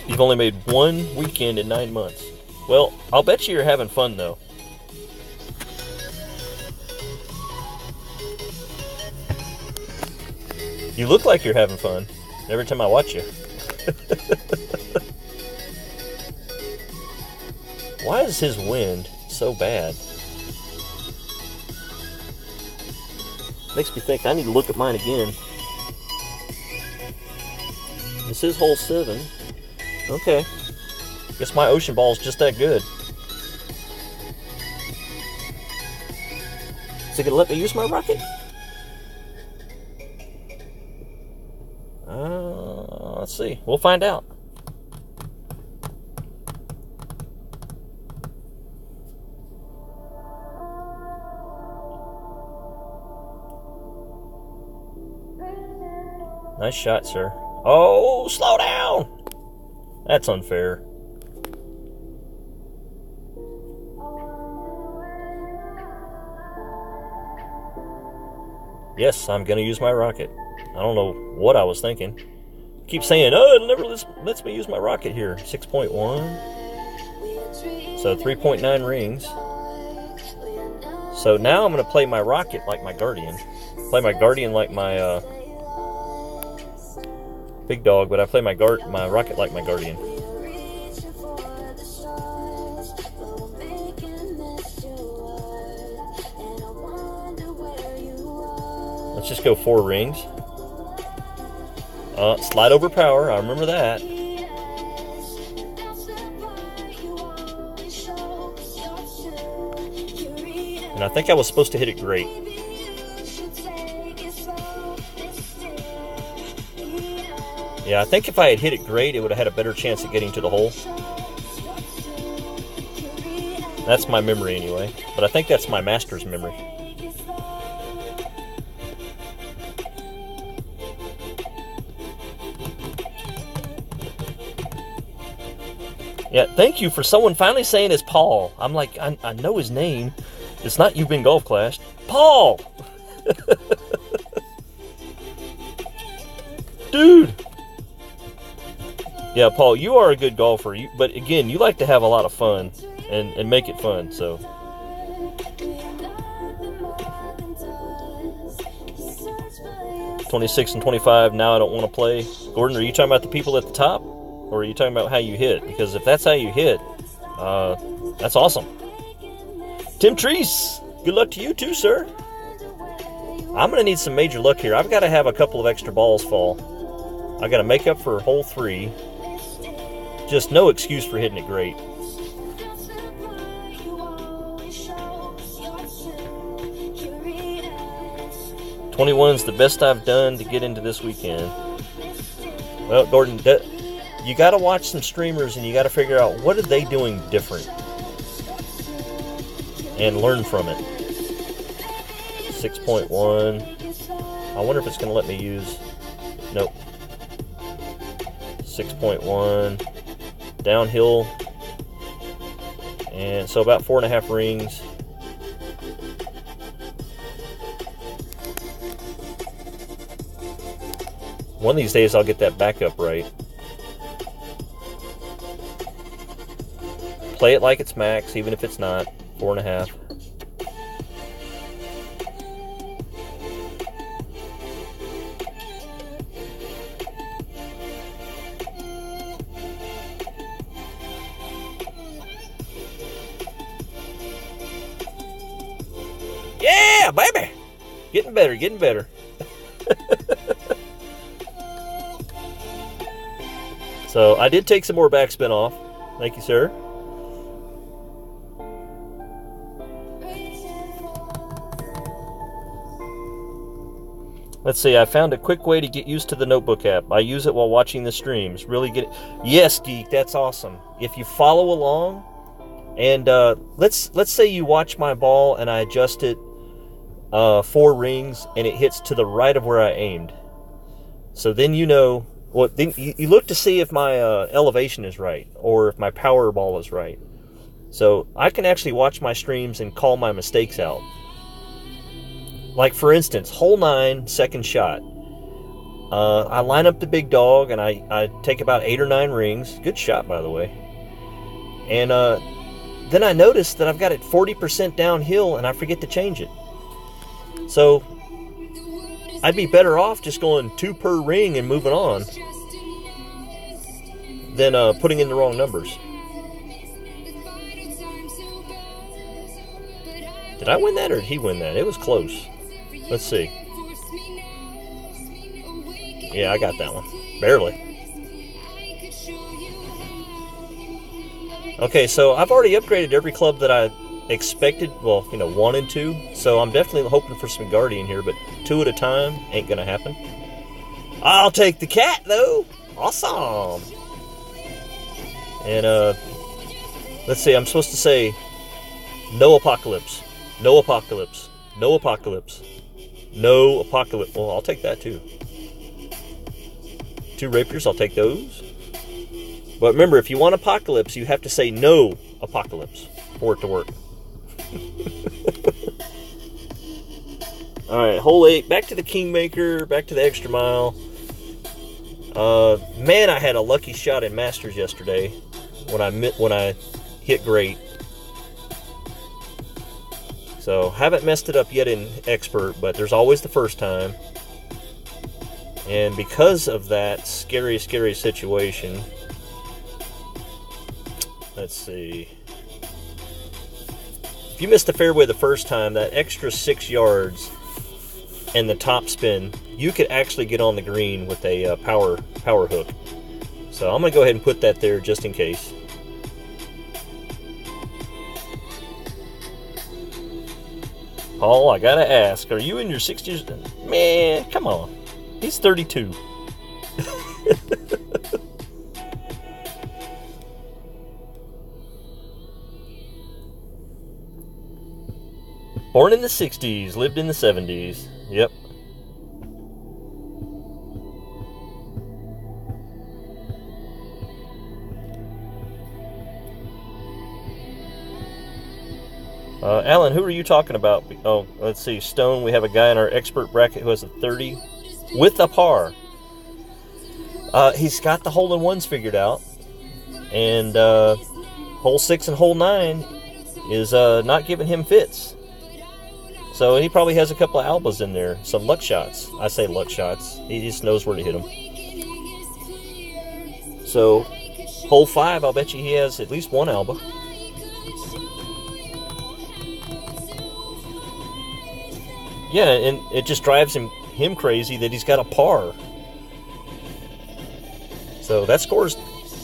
You've only made 1 weekend in 9 months. Well, I'll bet you're having fun, though. You look like you're having fun every time I watch you. Why is his wind so bad? Makes me think I need to look at mine again. This is hole 7. Okay. Guess my ocean ball is just that good. Is it gonna let me use my rocket? Let's see. We'll find out. Nice shot, sir. Oh, slow down! That's unfair. Yes, I'm going to use my rocket. I don't know what I was thinking. I keep saying, oh, it never lets me use my rocket here. 6.1. So 3.9 rings. So now I'm going to play my rocket like my Guardian. Play my Guardian like my big dog, but I play my rocket like my Guardian. Let's just go 4 rings. Slide over power, I remember that. And I think I was supposed to hit it great. Yeah, I think if I had hit it great, it would have had a better chance of getting to the hole. That's my memory anyway. But I think that's my master's memory. Yeah, thank you for someone finally saying it's Paul. I'm like, I know his name. It's not You've Been Golf Clashed. Paul! Dude! Yeah, Paul, you are a good golfer. But again, you like to have a lot of fun and make it fun, so. $26 and $25, now I don't want to play. Gordon, are you talking about the people at the top? Or are you talking about how you hit? Because if that's how you hit, that's awesome. Tim Treese, good luck to you too, sir. I'm going to need some major luck here. I've got to have a couple of extra balls fall. I've got to make up for hole 3. Just no excuse for hitting it great. $21's the best I've done to get into this weekend. Well, Gordon, you got to watch some streamers and you got to figure out what are they doing different and learn from it. 6.1. I wonder if it's going to let me use Nope. 6.1. Downhill. And so about 4.5 rings. One of these days I'll get that backup right. Play it like it's max, even if it's not. 4.5. Yeah, baby! Getting better, getting better. So, I did take some more backspin off. Thank you, sir. Let's see, I found a quick way to get used to the Notebook app. I use it while watching the streams. Really get it. Yes, Geek, that's awesome. If you follow along, and let's say you watch my ball and I adjust it 4 rings and it hits to the right of where I aimed. So then you know, well, then you look to see if my elevation is right or if my power ball is right. So I can actually watch my streams and call my mistakes out. Like, for instance, hole 9, second shot. I line up the big dog, and I take about 8 or 9 rings. Good shot, by the way. And then I notice that I've got it 40% downhill, and I forget to change it. So I'd be better off just going 2 per ring and moving on than putting in the wrong numbers. Did I win that, or did he win that? It was close. Let's see. Yeah, I got that one. Barely. Okay, so I've already upgraded every club that I expected, well, you know, wanted to. So I'm definitely hoping for some Guardian here, but 2 at a time ain't gonna happen. I'll take the cat, though. Awesome. And, let's see, I'm supposed to say, no apocalypse. No apocalypse. No apocalypse. No apocalypse. Well, I'll take that too. 2 rapiers, I'll take those. But remember, if you want apocalypse, you have to say no apocalypse for it to work. Alright, hole 8. Back to the Kingmaker. Back to the extra mile. Man, I had a lucky shot in Masters yesterday when I hit great. So, haven't messed it up yet in Expert, but there's always the first time. And because of that scary, scary situation, let's see. If you missed the fairway the first time, that extra 6 yards and the top spin, you could actually get on the green with a power hook. So, I'm going to go ahead and put that there just in case. Paul, I gotta ask, are you in your 60s? Man, come on. He's 32. Born in the 60s, lived in the 70s. Yep. Alan, who are you talking about? Oh, let's see. Stone, we have a guy in our expert bracket who has a 30 with a par. He's got the hole-in-ones figured out. And hole 6 and hole 9 is not giving him fits. So he probably has a couple of albas in there. Some luck shots. I say luck shots. He just knows where to hit them. So, hole 5, I'll bet you he has at least 1 alba. Yeah, and it just drives him crazy that he's got a par. So that score's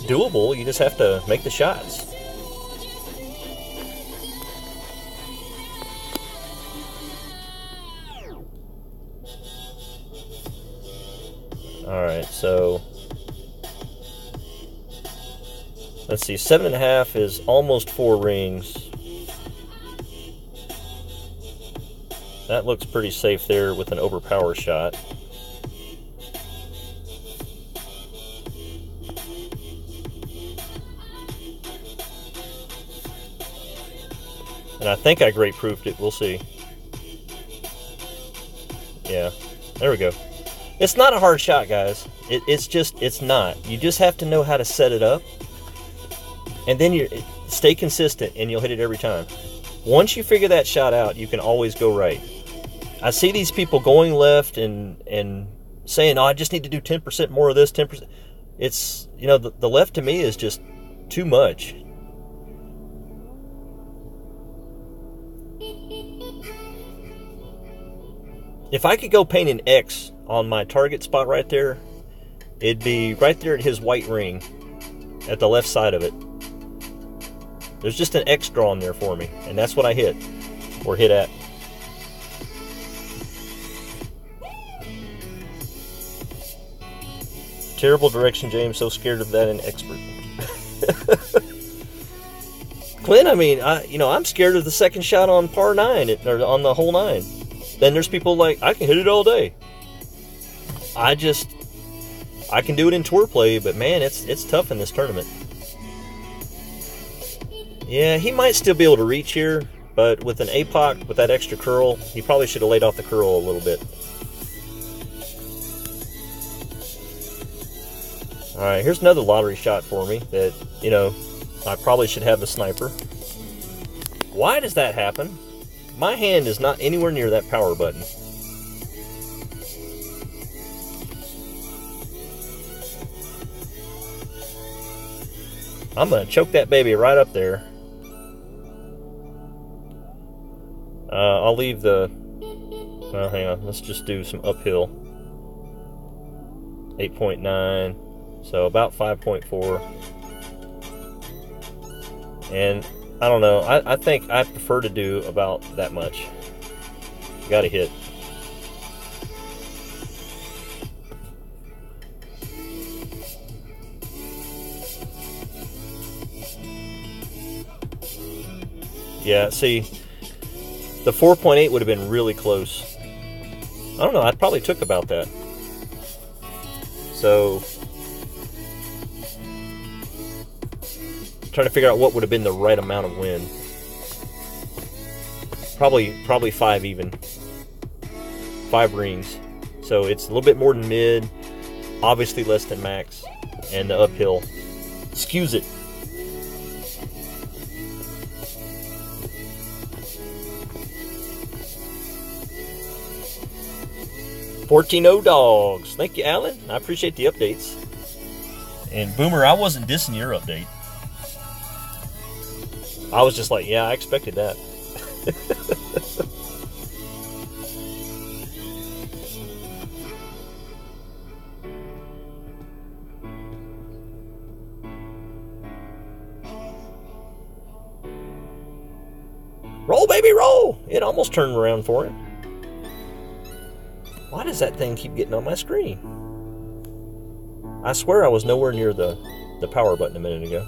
doable. You just have to make the shots. Alright, so let's see, 7.5 is almost 4 rings. That looks pretty safe there with an overpower shot. And I think I great proofed it. We'll see. Yeah, there we go. It's not a hard shot, guys. It's not. You just have to know how to set it up. And then you stay consistent and you'll hit it every time. Once you figure that shot out, you can always go right. I see these people going left and saying, oh, I just need to do 10% more of this, 10%. It's, you know, the left to me is just too much. If I could go paint an X on my target spot right there, it'd be right there at his white ring at the left side of it. There's just an X drawn there for me, and that's what I hit, or hit at. Terrible direction, James. So scared of that and expert. Clint, I mean, I'm scared of the second shot on par 9, or on the hole 9. Then there's people like, I can hit it all day. I can do it in tour play, but man, it's tough in this tournament. Yeah, he might still be able to reach here, but with an APOC, with that extra curl, he probably should have laid off the curl a little bit. Alright, here's another lottery shot for me that, you know, I probably should have the sniper. Why does that happen? My hand is not anywhere near that power button. I'm going to choke that baby right up there. I'll leave the... hang on. Let's just do some uphill. 8.9. So about 5.4. And I don't know. I think I prefer to do about that much. Got to hit. Yeah, see, the 4.8 would have been really close. I don't know, I probably took about that. So, I'm trying to figure out what would have been the right amount of wind. Probably 5 even. 5 rings. So it's a little bit more than mid, obviously less than max, and the uphill skews it. $14.0 dogs. Thank you, Alan. I appreciate the updates. And Boomer, I wasn't dissing your update. I was just like, yeah, I expected that. Roll, baby, roll! It almost turned around for him. Why does that thing keep getting on my screen? I swear I was nowhere near the power button a minute ago.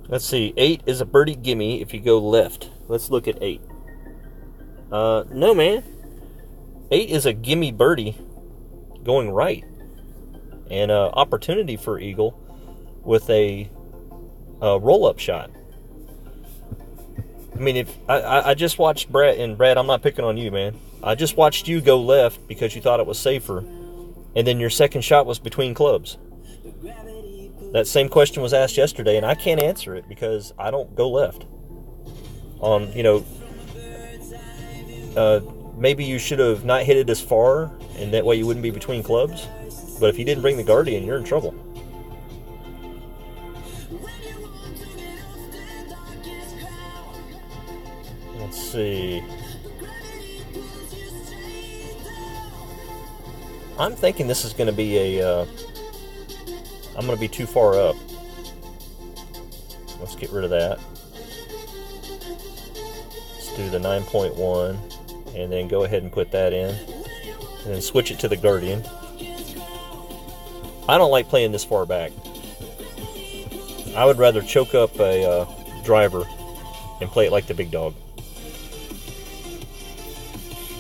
Let's see. 8 is a birdie gimme if you go left. Let's look at 8. No, man. 8 is a gimme birdie going right, and opportunity for eagle with a roll-up shot. I mean, if I just watched Brad, and Brad, I'm not picking on you, man. I just watched you go left because you thought it was safer, and then your second shot was between clubs. That same question was asked yesterday, and I can't answer it because I don't go left. Maybe you should have not hit it as far, and that way you wouldn't be between clubs. But if you didn't bring the Guardian, you're in trouble. Let's see. I'm thinking this is going to be I'm going to be too far up. Let's get rid of that. Let's do the 9.1. And then go ahead and put that in. And then switch it to the Guardian. I don't like playing this far back. I would rather choke up a driver and play it like the big dog.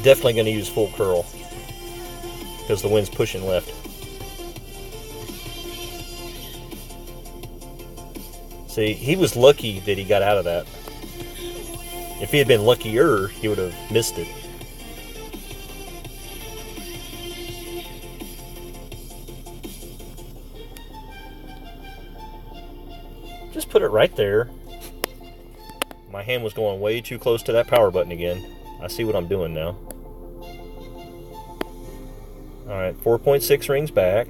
Definitely going to use full curl because the wind's pushing left. See, he was lucky that he got out of that. If he had been luckier, he would have missed it. Just put it right there. My hand was going way too close to that power button again. I see what I'm doing now. Alright, 4.6 rings back.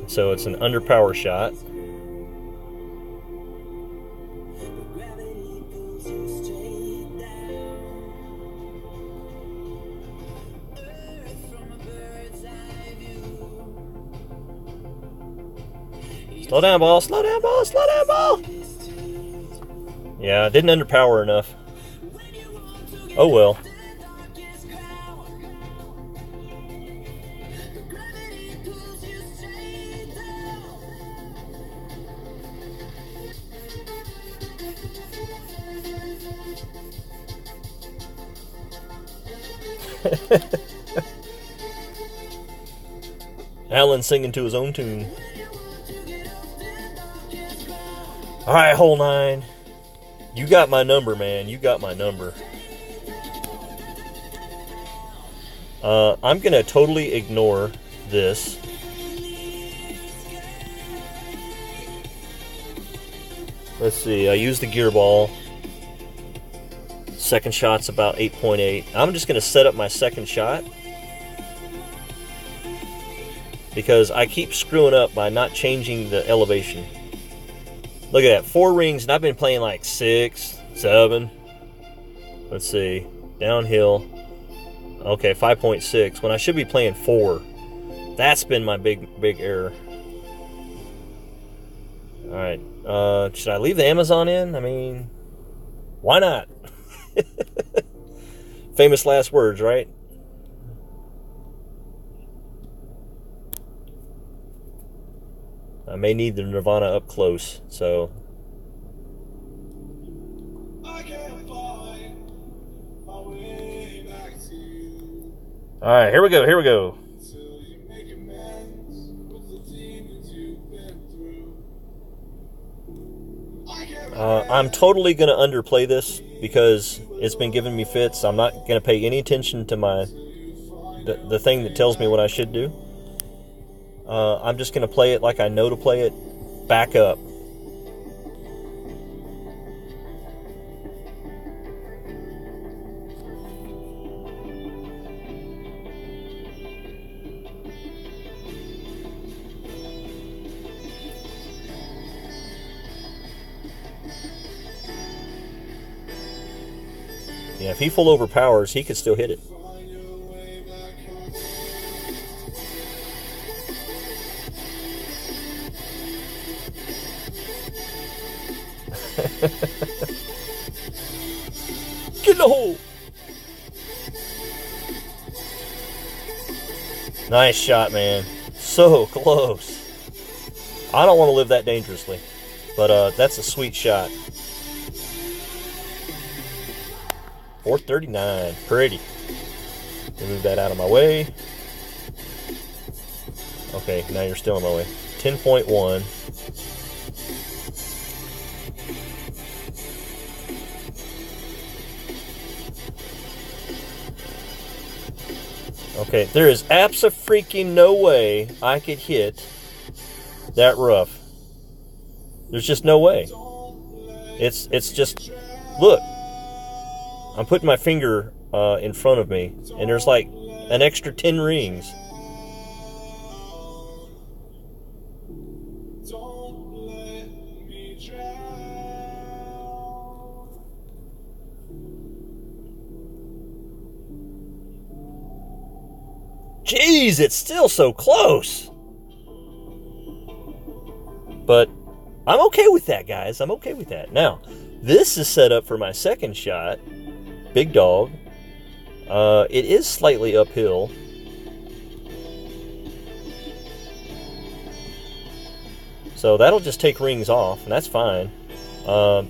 So it's an underpower shot. Slow down, ball. Slow down, ball. Slow down, ball. Yeah, I didn't underpower enough. Oh well. Alan singing to his own tune. Alright, hole 9. You got my number, man. You got my number. I'm going to totally ignore this. Let's see. I used the gear ball. Second shot's about 8.8. I'm just going to set up my second shot, because I keep screwing up by not changing the elevation. Look at that, 4 rings, and I've been playing like 6, 7. Let's see, downhill. Okay, 5.6, when I should be playing 4. That's been my big error. Alright, should I leave the Amazon in? I mean, why not? Famous last words, right? I may need the Nirvana up close, so. Alright, here we go, here we go. I'm totally going to underplay this because it's been giving me fits. I'm not going to pay any attention to the thing that tells me what I should do. I'm just going to play it like I know to play it. Back up. Yeah, if he full overpowers, he could still hit it. Get in the hole! Nice shot, man. So close. I don't want to live that dangerously, but that's a sweet shot. 439. Pretty. Move that out of my way. Okay, now you're still in my way. 10.1. Okay, there is abso-freaking no way I could hit that rough. There's just no way. It's just, look. I'm putting my finger in front of me, and there's like an extra 10 rings. Jeez, it's still so close. But I'm okay with that, guys. I'm okay with that. Now, this is set up for my second shot. Big dog. It is slightly uphill. So that'll just take rings off, and that's fine.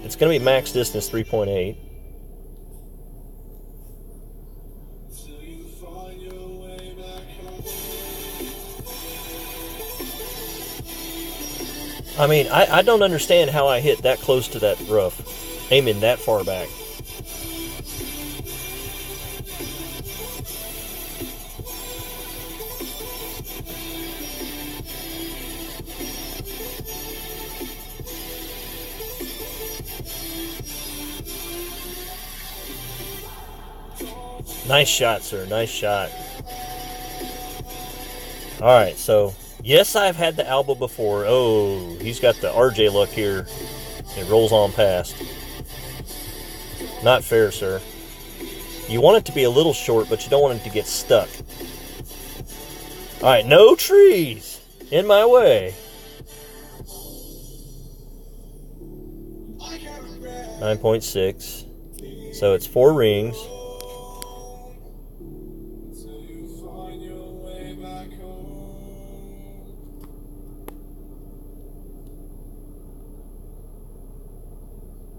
It's going to be max distance 3.8. I mean, I don't understand how I hit that close to that rough, aiming that far back. Nice shot, sir. Nice shot. All right, so yes, I've had the Alba before. Oh, he's got the RJ look here. It rolls on past. Not fair, sir. You want it to be a little short, but you don't want it to get stuck. All right, no trees in my way. 9.6. So it's 4 rings.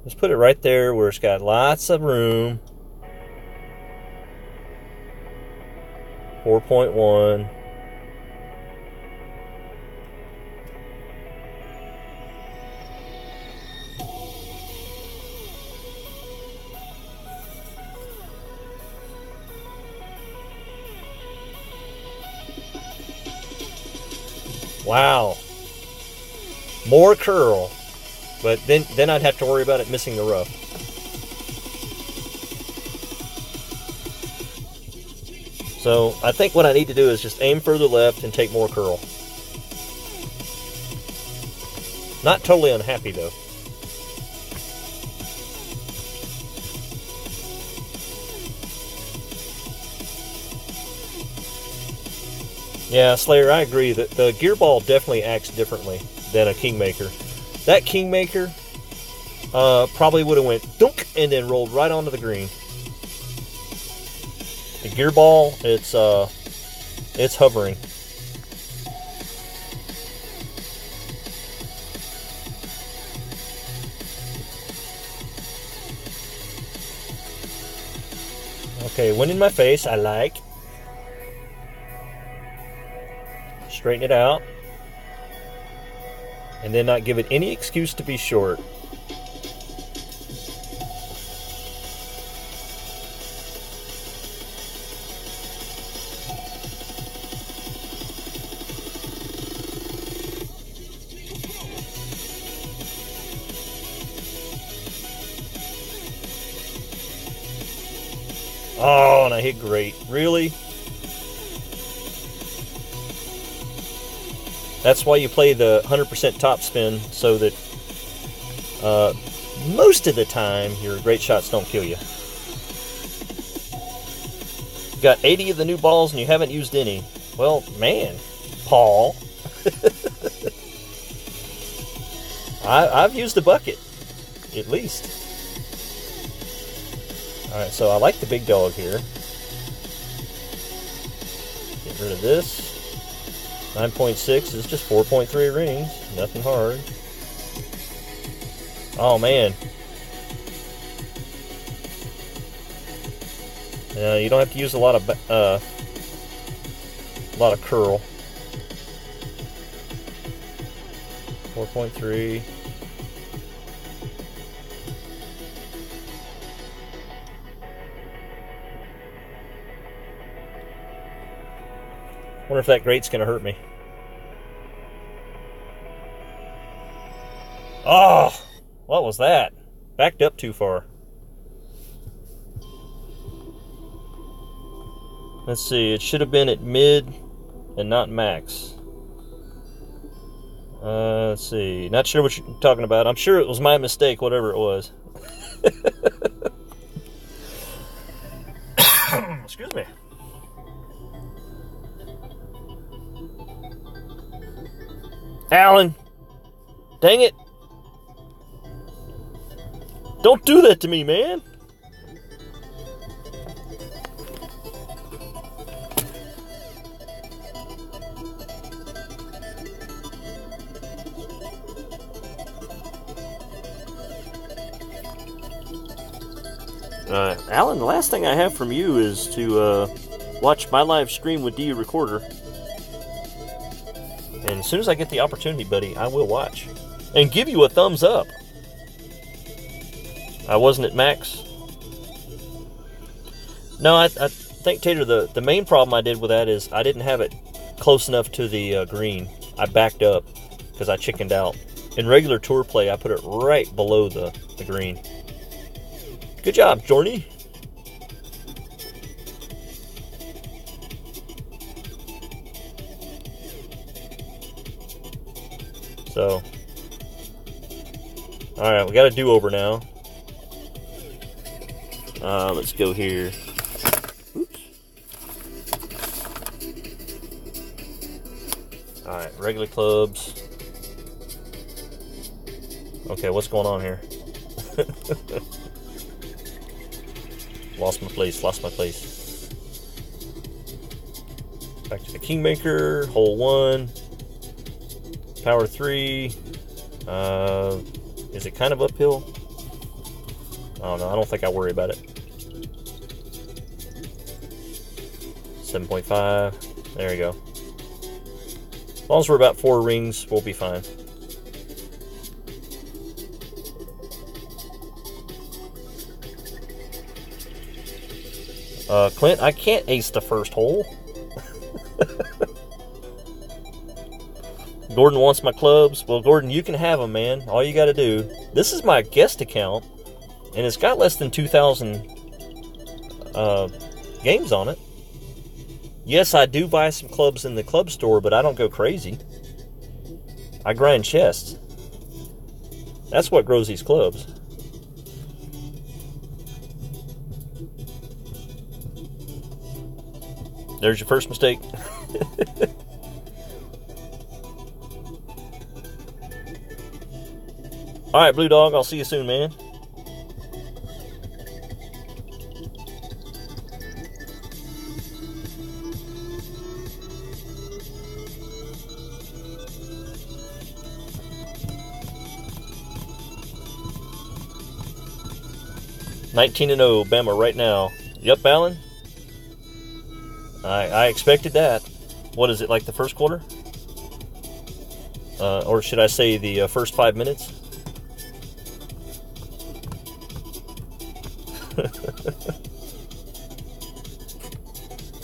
Let's put it right there where it's got lots of room. 4.1. Wow. More curl. But then I'd have to worry about it missing the rough. So I think what I need to do is just aim further left and take more curl. Not totally unhappy though. Yeah, Slayer, I agree that the gear ball definitely acts differently than a Kingmaker. That Kingmaker probably would have went dunk and then rolled right onto the green. The gear ball, it's hovering. Okay, wind in my face, I like. Straighten it out. And then not give it any excuse to be short. Oh, and I hit great. Really? That's why you play the 100% top spin, so that most of the time your great shots don't kill you. You've got 80 of the new balls and you haven't used any. Well, man, Paul. I've used a bucket, at least. Alright, so I like the big dog here. Get rid of this. 9.6 is just 4.3 rings. Nothing hard. Oh, man. You don't have to use a lot of curl. 4.3. Wonder if that grate's gonna hurt me. Oh, what was that? Backed up too far. Let's see, it should have been at mid and not max. Let's see, not sure what you're talking about. I'm sure it was my mistake, whatever it was. Excuse me. Alan, dang it. Don't do that to me, man. Alan, the last thing I have from you is to watch my live stream with DU Recorder. And as soon as I get the opportunity, buddy, I will watch. And give you a thumbs up. I wasn't at max. No, I think, Tater, the main problem I did with that is I didn't have it close enough to the green. I backed up because I chickened out. In regular tour play, I put it right below the green. Good job, Jorny. So, alright, we got a do-over now. Let's go here. Oops. Alright, regular clubs. Okay, what's going on here? Lost my place. Back to the Kingmaker, hole 1. Power 3. Is it kind of uphill? I don't know. I don't think I worry about it. 7.5. There we go. As long as we're about 4 rings, we'll be fine. Clint, I can't ace the first hole. Gordon wants my clubs. Well, Gordon, you can have them, man. All you got to do. This is my guest account, and it's got less than 2,000 games on it. Yes, I do buy some clubs in the club store, but I don't go crazy. I grind chests. That's what grows these clubs. There's your first mistake. Alright, Blue Dog, I'll see you soon, man. (19-0) Bama right now. Yep, Alan. I expected that. What is it, like the first quarter? Or should I say the first 5 minutes?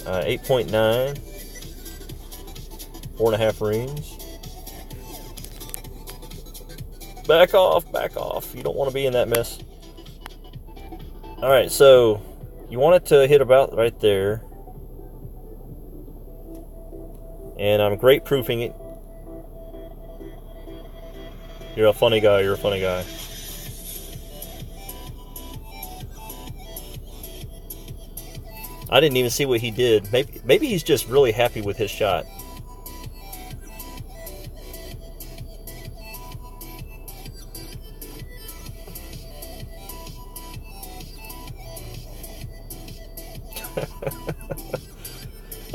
8.9. 4.5 rings. Back off. You don't want to be in that mess. Alright, so you want it to hit about right there. And I'm great proofing it. You're a funny guy. I didn't even see what he did. Maybe he's just really happy with his shot.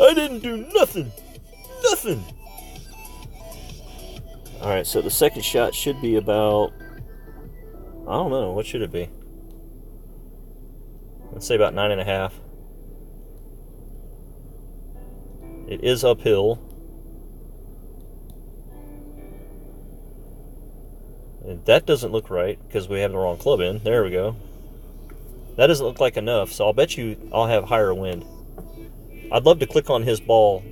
I didn't do nothing. Alright, so the second shot should be about, I don't know, what should it be? Let's say about 9.5. It is uphill. And that doesn't look right because we have the wrong club in. There we go. That doesn't look like enough, so I'll bet you I'll have higher wind. I'd love to click on his ball.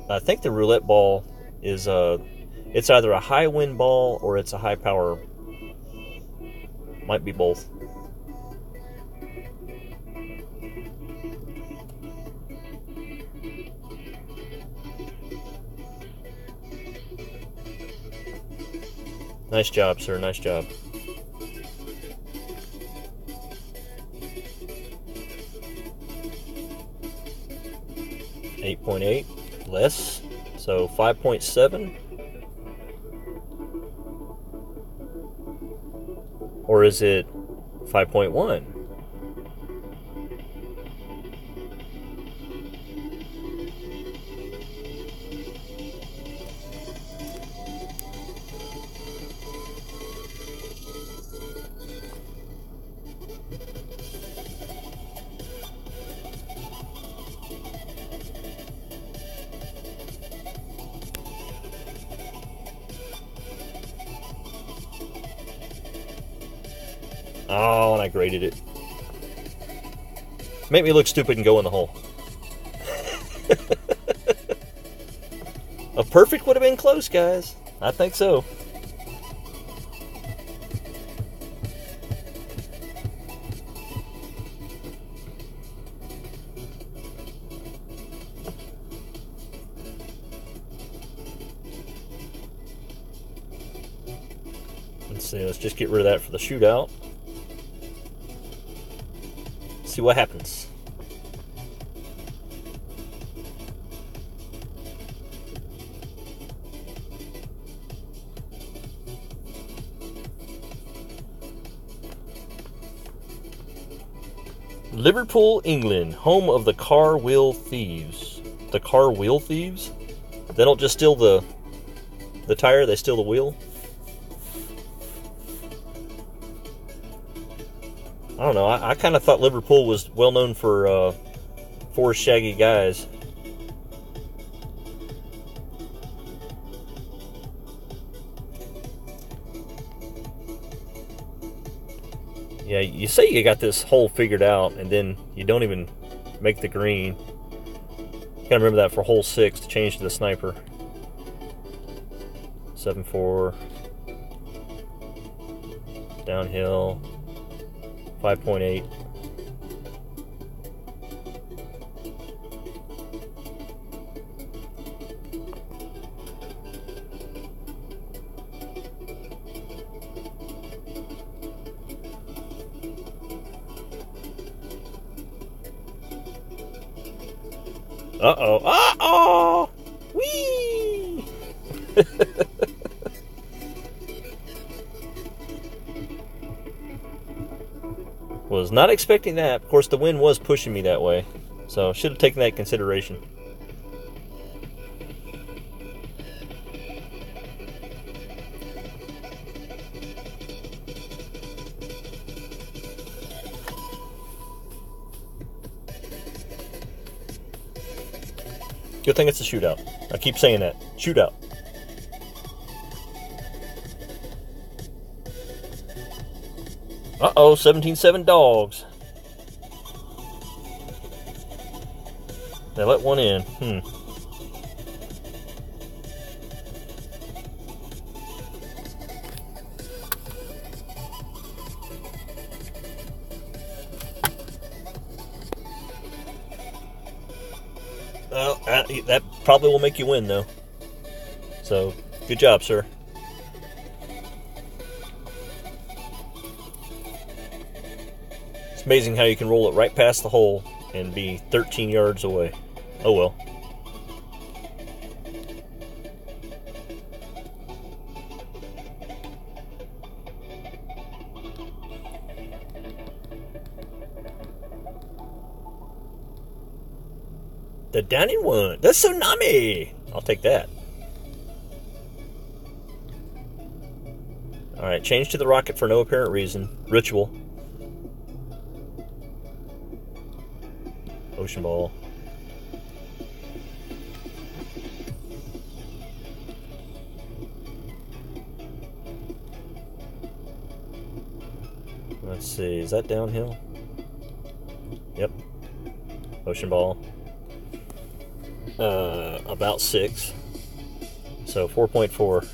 I think the roulette ball is it's either a high wind ball or it's a high power. Might be both. Nice job, sir. Nice job. .8 less, so 5.7. Or is it 5.1? Oh, and I graded it. Make me look stupid and go in the hole. A perfect would have been close, guys. I think so. Let's see, let's just get rid of that for the shootout. See what happens. Liverpool, England, home of the car wheel thieves. The car wheel thieves? They don't just steal the tire, they steal the wheel? I don't know. I kind of thought Liverpool was well known for four shaggy guys. Yeah, you say you got this hole figured out, and then you don't even make the green. Gotta remember that for hole 6 to change to the sniper. 7-4. Downhill. 5.8. Uh-oh. Uh-oh! Whee! Was not expecting that. Of course, the wind was pushing me that way. So, should have taken that into consideration. Good thing it's a shootout. I keep saying that. Shootout. Uh-oh, 17-7 dogs. They let one in. Well, that probably will make you win, though. So, good job, sir. It's amazing how you can roll it right past the hole and be 13 yards away. Oh well. The Downing one. The tsunami. I'll take that. Alright, change to the rocket for no apparent reason. Ritual. Ocean ball. Let's see, is that downhill? Yep. Ocean ball. About 6. So 4.4.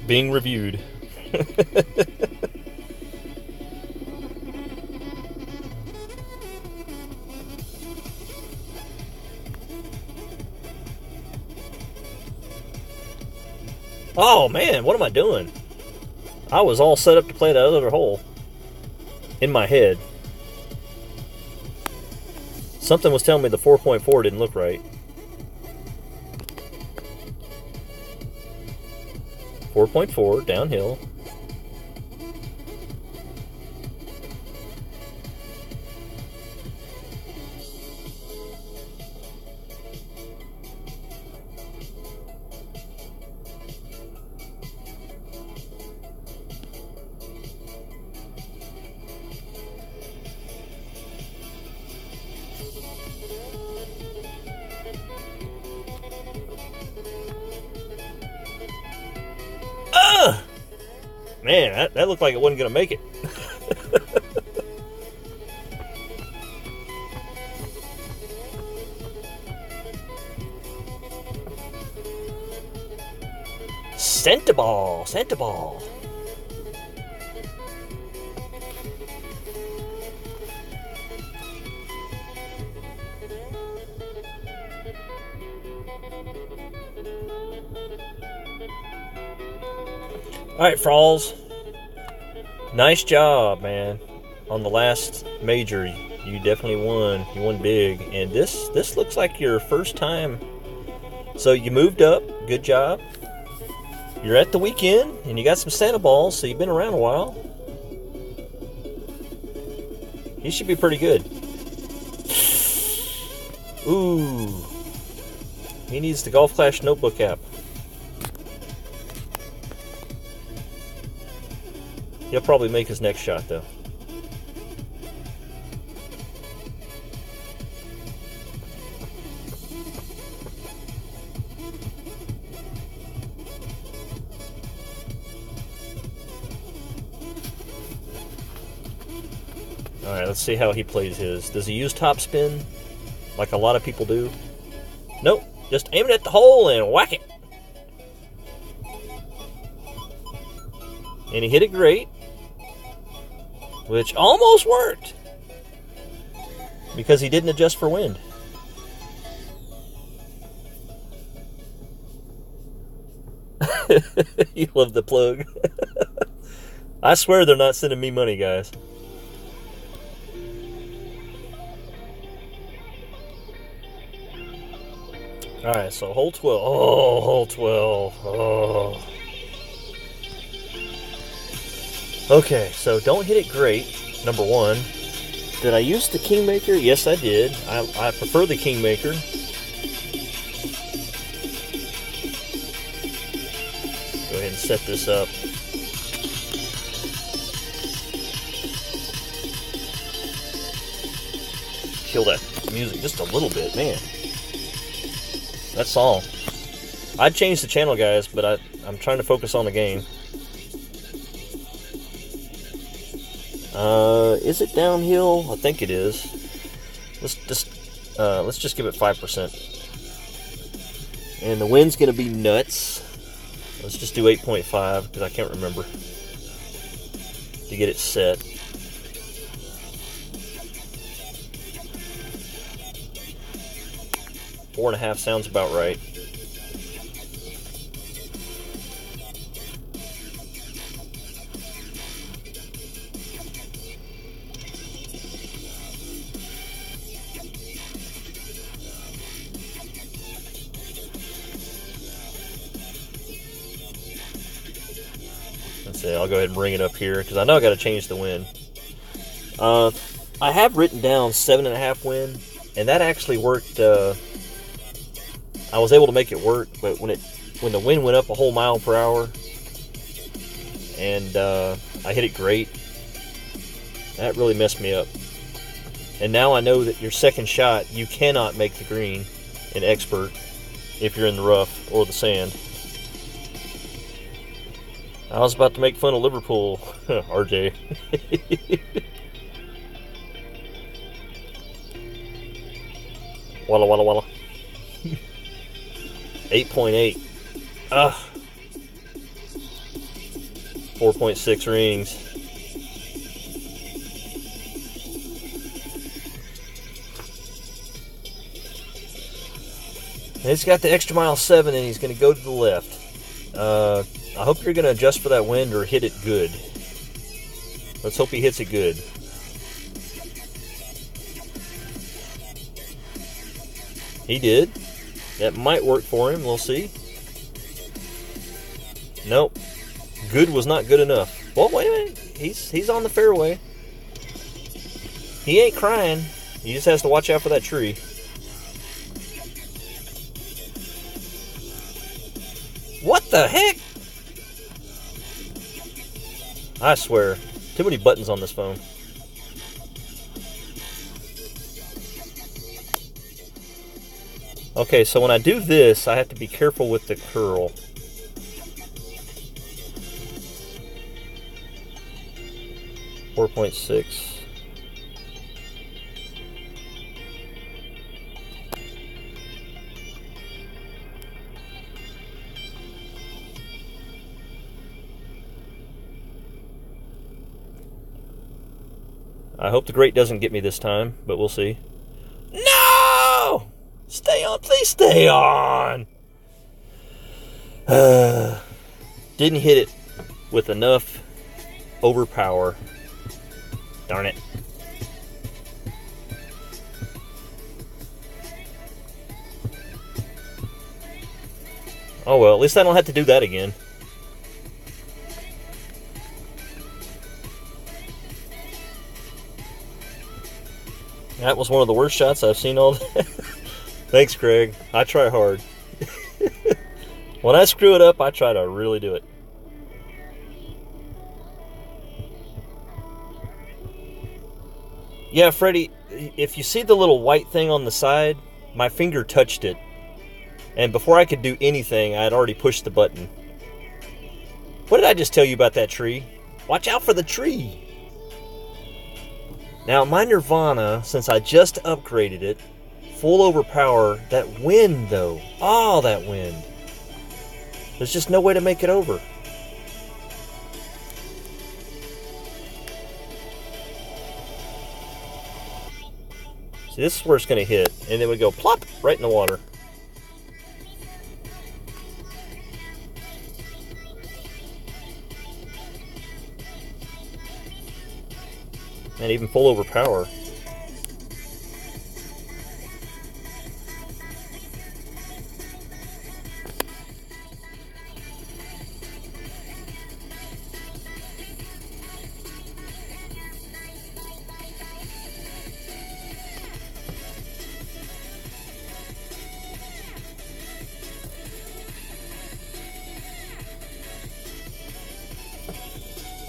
Being reviewed. Oh man, what am I doing? I was all set up to play that other hole. In my head. Something was telling me the 4.4 didn't look right. 4.4 downhill. Man, that looked like it wasn't going to make it. Santa ball, Santa ball. All right, Fralls. Nice job, man. On the last major, you definitely won. You won big. And this looks like your first time. So you moved up. Good job. You're at the weekend, and you got some Santa balls, so you've been around a while. You should be pretty good. Ooh. He needs the Golf Clash Notebook app. He'll probably make his next shot, though. Alright, let's see how he plays his. Does he use topspin like a lot of people do? Nope. Just aim it at the hole and whack it. And he hit it great, which almost worked because he didn't adjust for wind. You love the plug. I swear they're not sending me money, guys. Alright, so hole 12. Oh, hole 12. Oh. Okay, so don't hit it great, number one. Did I use the Kingmaker? Yes, I did. I prefer the Kingmaker. Go ahead and set this up. Kill that music just a little bit, man. That's all. I'd change the channel, guys, but I'm trying to focus on the game. Is it downhill? I think it is. Let's just give it 5%. And the wind's gonna be nuts. Let's just do 8.5 because I can't remember to get it set. Four and a half sounds about right. Let's see, I'll go ahead and bring it up here because I know I got to change the wind. I have written down 7.5 wind, and that actually worked. I was able to make it work, but when the wind went up a whole mile per hour, and I hit it great, that really messed me up. And now I know that your second shot, you cannot make the green in Expert if you're in the rough or the sand. I was about to make fun of Liverpool, RJ. Walla walla walla. 8.8. Ugh. 4.6 rings. And he's got the extra mile 7 and he's going to go to the left. I hope you're going to adjust for that wind or hit it good. Let's hope he hits it good. He did. That might work for him. We'll see. Nope. Good was not good enough. Well, wait a minute. He's on the fairway. He ain't crying. He just has to watch out for that tree. What the heck? I swear. Too many buttons on this phone. Okay, so when I do this, I have to be careful with the curl. 4.6. I hope the grate doesn't get me this time, but we'll see. No! Stay on, please stay on! Didn't hit it with enough overpower. Darn it. Oh well, at least I don't have to do that again. That was one of the worst shots I've seen all day. Thanks, Craig. I try hard. When I screw it up, I try to really do it. Yeah, Freddy, if you see the little white thing on the side, my finger touched it. And before I could do anything, I had already pushed the button. What did I just tell you about that tree? Watch out for the tree! Now, my Nirvana, since I just upgraded it, full overpower, that wind though, oh, that wind. There's just no way to make it over. See, this is where it's going to hit, and then we go plop right in the water. And even full overpower.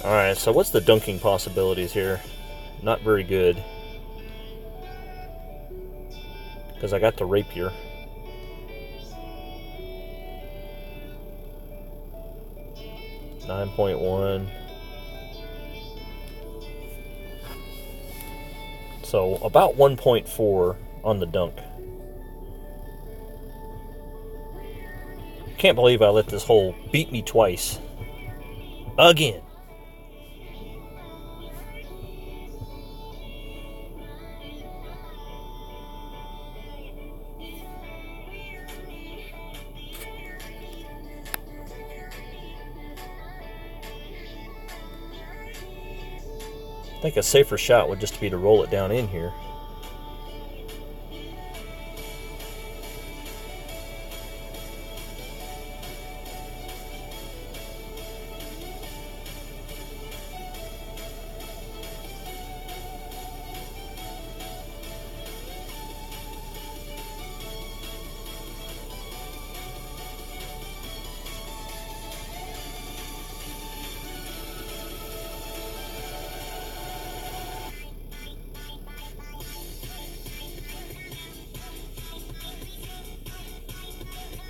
Alright, so what's the dunking possibilities here? Not very good. Because I got the rapier. .1. So about 1.4 on the dunk. Can't believe I let this hole beat me twice. Again. I think a safer shot would just be to roll it down in here.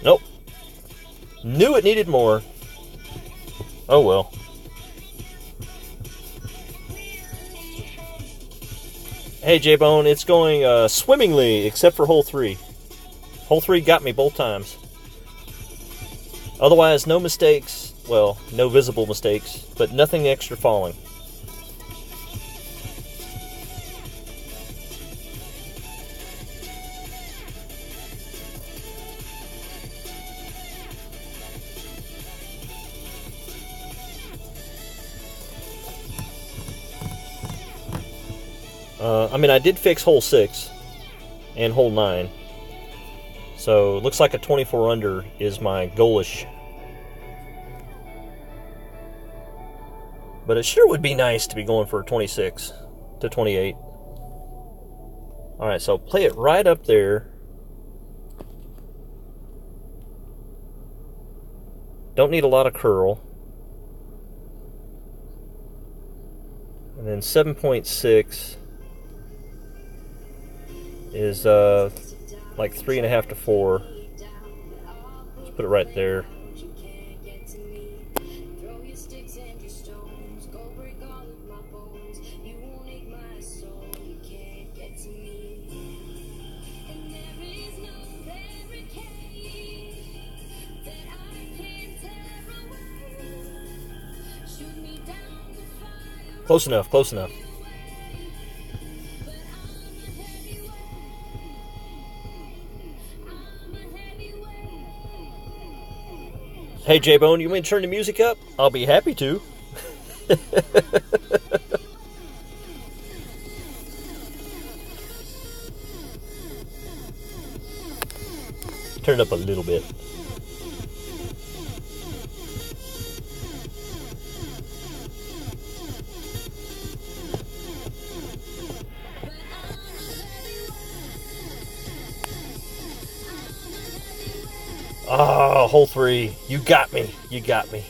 Nope. Knew it needed more. Oh well. Hey J-Bone, it's going swimmingly, except for hole 3. Hole 3 got me both times. Otherwise, no mistakes. Well, no visible mistakes, but nothing extra falling. I mean, I did fix hole 6 and hole 9. So, it looks like a 24 under is my goalish. But it sure would be nice to be going for a 26 to 28. Alright, so play it right up there. Don't need a lot of curl. And then 7.6 is like 3.5 to 4. Just put it right there. Close enough, close enough. Hey, J-Bone, you want me to turn the music up? I'll be happy to. Turn it up a little bit. Oh, hole 3. You got me. You got me.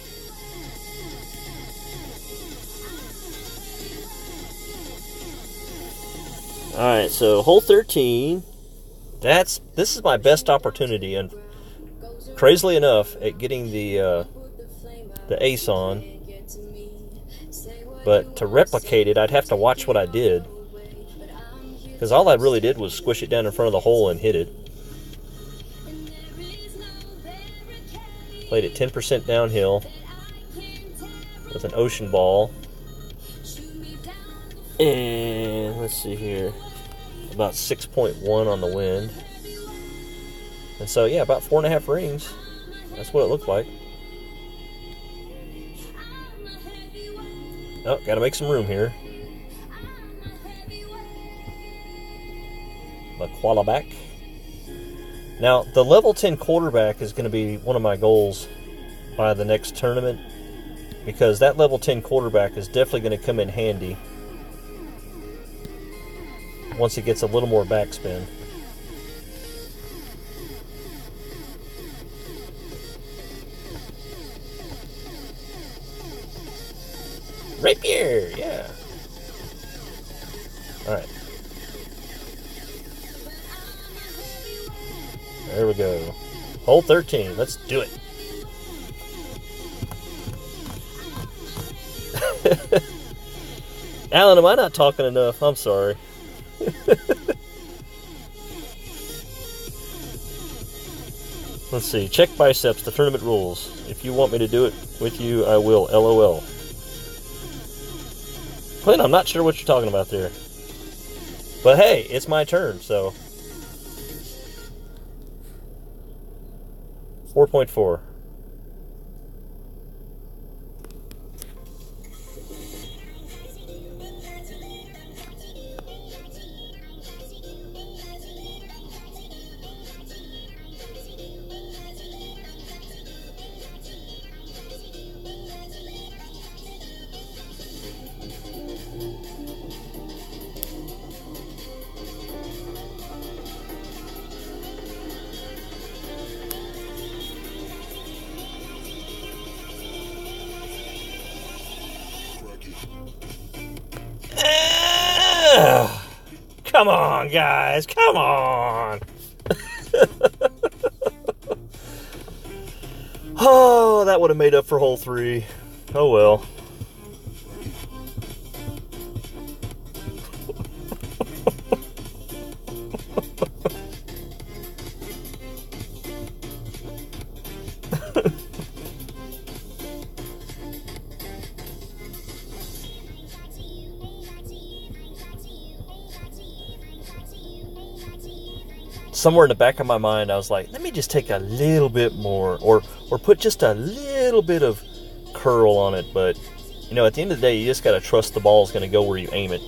Alright, so hole 13. This is my best opportunity, and crazily enough, at getting the ace on. But to replicate it, I'd have to watch what I did. Because all I really did was squish it down in front of the hole and hit it. Played it 10% downhill with an ocean ball. And let's see here. About 6.1 on the wind. And so, yeah, about 4.5 rings. That's what it looked like. Oh, gotta make some room here. The quarterback. Now, the level 10 quarterback is going to be one of my goals by the next tournament, because that level 10 quarterback is definitely going to come in handy once it gets a little more backspin. Rapier, yeah. All right. There we go. Hole 13. Let's do it. Alan, am I not talking enough? I'm sorry. Let's see. Check biceps, the tournament rules. If you want me to do it with you, I will. LOL. Clint, I'm not sure what you're talking about there. But hey, it's my turn, so... 4.4. Come on, guys. Come on. Oh, that would have made up for hole 3. Oh, well. Somewhere in the back of my mind, I was like, let me just take a little bit more, or put just a little bit of curl on it. But, you know, at the end of the day, you just got to trust the ball's going to go where you aim it.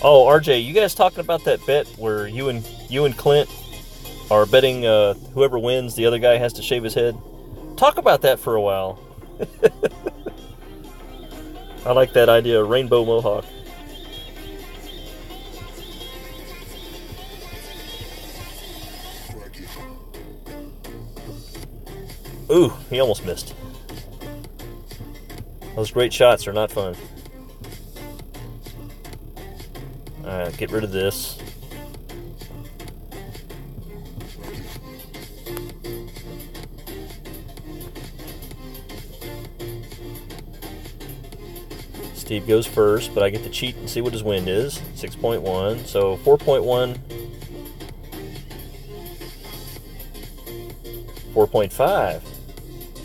Oh, RJ, you guys talking about that bet where you and Clint are betting whoever wins, the other guy has to shave his head? Talk about that for a while. I like that idea, rainbow mohawk. Ooh, he almost missed. Those great shots are not fun. Get rid of this. Steve goes first, but I get to cheat and see what his wind is. 6.1, so 4.1, 4.5.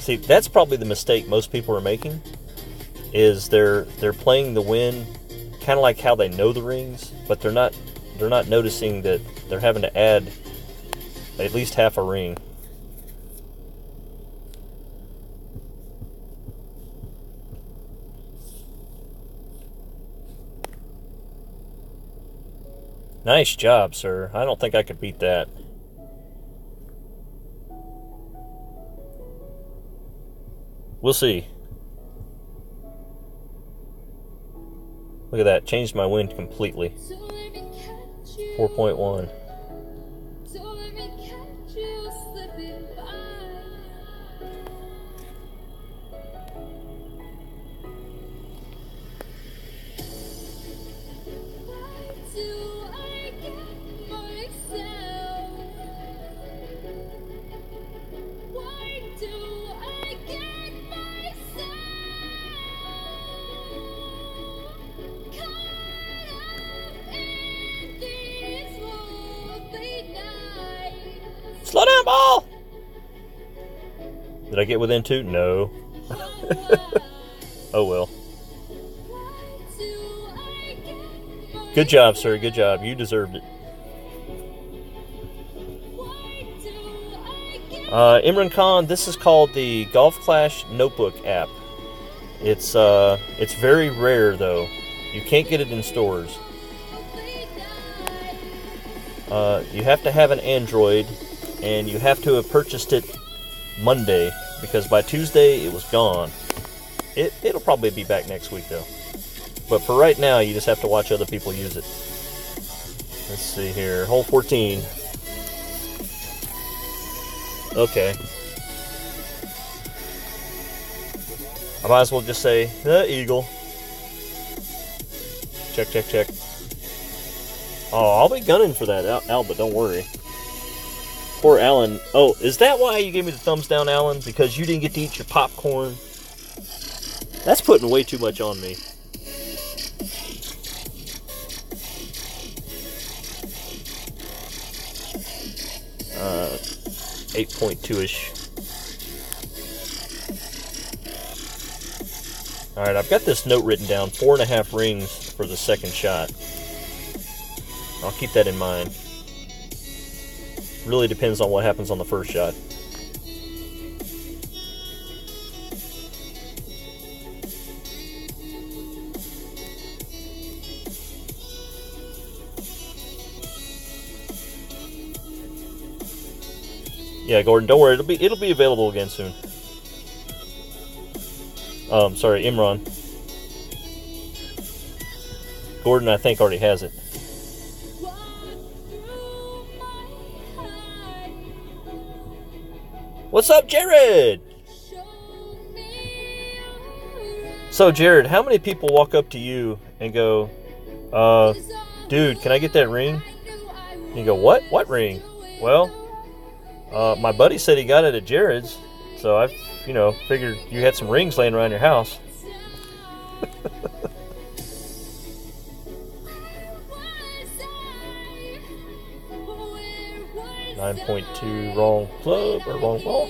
See, that's probably the mistake most people are making, is they're playing the wind kind of like how they know the rings, but they're not noticing that they're having to add at least half a ring. Nice job, sir. I don't think I could beat that. We'll see. Look at that. Changed my wind completely. 4.1. Slow down, ball! Did I get within 2? No. Oh well. Good job, sir. Good job. You deserved it. Imran Khan, this is called the Golf Clash Notebook app. It's very rare though. You can't get it in stores. You have to have an Android, and you have to have purchased it Monday, because by Tuesday it was gone. It'll probably be back next week though. But for right now, you just have to watch other people use it. Let's see here. Hole 14. Okay. I might as well just say, the eagle. Check, check, check. Oh, I'll be gunning for that, Albert, don't worry. Poor Alan. Oh, is that why you gave me the thumbs down, Alan? Because you didn't get to eat your popcorn? That's putting way too much on me. Uh, 8.2-ish. Alright, I've got this note written down. 4.5 rings for the second shot. I'll keep that in mind. Really depends on what happens on the first shot. Yeah, Gordon, don't worry. It'll be available again soon. Sorry, Imran. Gordon, I think, already has it. What's up, Jared? So, Jared, how many people walk up to you and go, dude, can I get that ring? And you go, what? What ring? Well, my buddy said he got it at Jared's, so I, figured you had some rings laying around your house. 9.2, wrong club or wrong ball.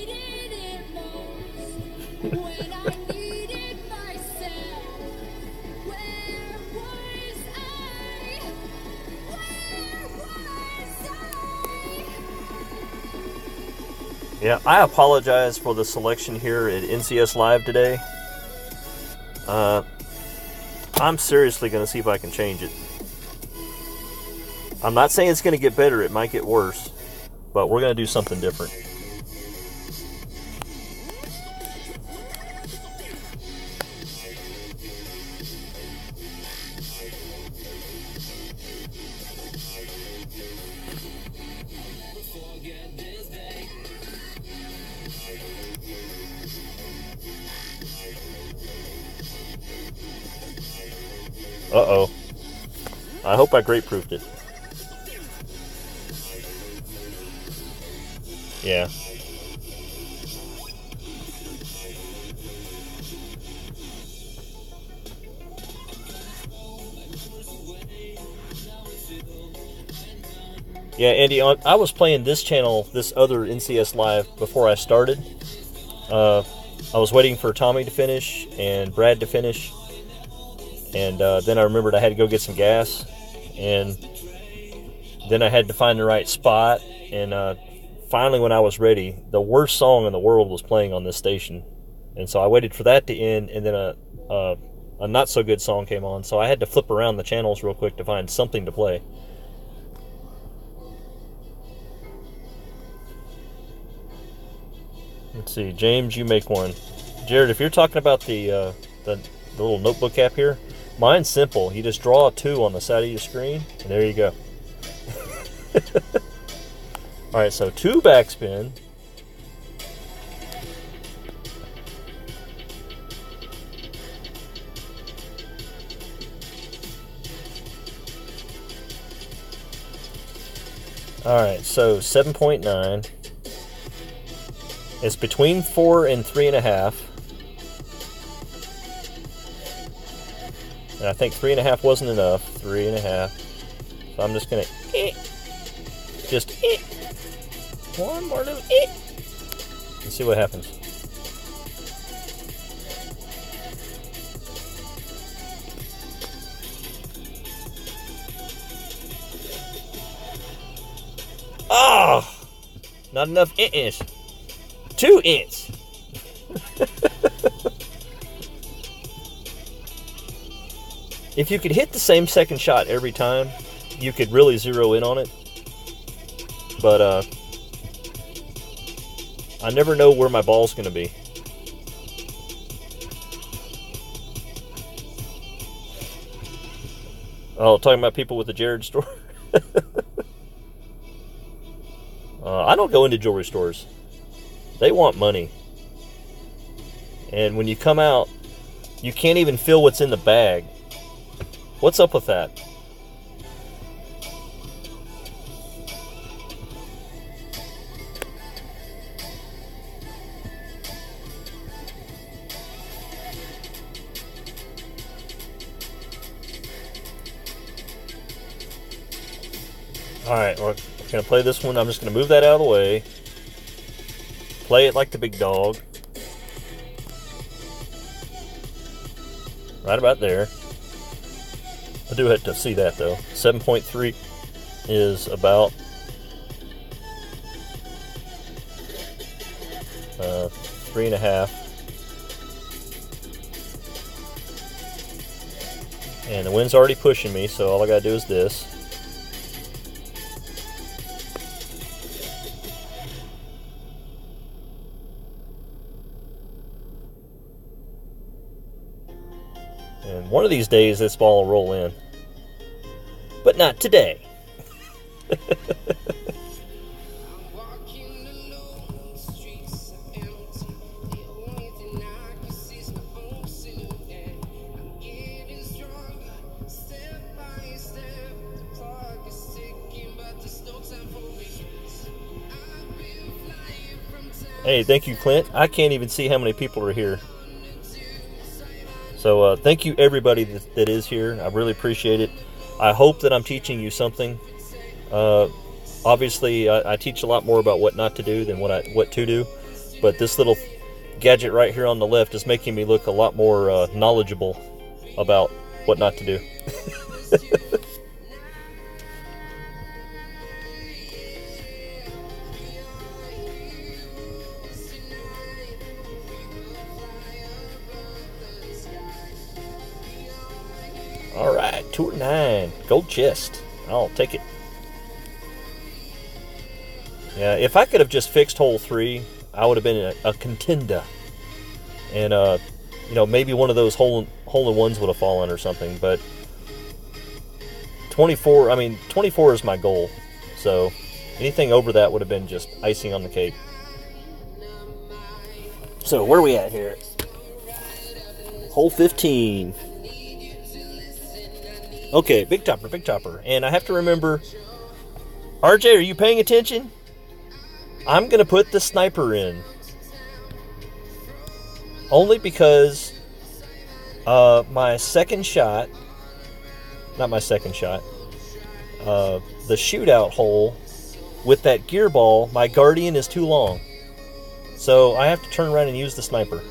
Yeah, I apologize for the selection here at NCS Live today. I'm seriously going to see if I can change it. I'm not saying it's going to get better, it might get worse, but we're going to do something different. Uh-oh. I hope I great-proofed it. Yeah. Yeah, Andy, I was playing this channel, this other NCS Live, before I started. I was waiting for Tommy to finish and Brad to finish. And then I remembered I had to go get some gas. And then I had to find the right spot. And finally, when I was ready, the worst song in the world was playing on this station. And so I waited for that to end, and then a not-so-good song came on. So I had to flip around the channels real quick to find something to play. Let's see, James, you make one. Jared, if you're talking about the little notebook app here, mine's simple. You just draw a 2 on the side of your screen, and there you go. Alright, so 2 backspin. Alright, so 7.9. It's between 4 and 3.5. And I think 3.5 wasn't enough. 3.5. So I'm just gonna just one more little and see what happens. Oh, not enough inches. 2 inches. If you could hit the same second shot every time, you could really zero in on it. But I never know where my ball's going to be. Oh, talking about people with the Jared store? I don't go into jewelry stores. They want money. And when you come out, you can't even feel what's in the bag. What's up with that? Alright, we're going to play this one. I'm just going to move that out of the way. Play it like the big dog. Right about there. I do have to see that though. 7.3 is about 3.5. And the wind's already pushing me, so all I gotta do is this. And one of these days, this ball will roll in. But not today. Hey, thank you, Clint. I can't even see how many people are here. So thank you everybody that is here. I really appreciate it. I hope that I'm teaching you something. Obviously, I teach a lot more about what not to do than what to do. But this little gadget right here on the left is making me look a lot more knowledgeable about what not to do. Alright, 209. Gold chest. I'll take it. Yeah, if I could have just fixed hole 3, I would have been a contender. And, you know, maybe one of those hole-in-ones would have fallen or something. But 24, I mean, 24 is my goal. So anything over that would have been just icing on the cake. So where are we at here? Hole 15. Okay, big topper, big topper. And I have to remember, RJ, are you paying attention? I'm going to put the sniper in. Only because my second shot, not my second shot, the shootout hole with that gear ball, my Guardian is too long. So I have to turn around and use the sniper.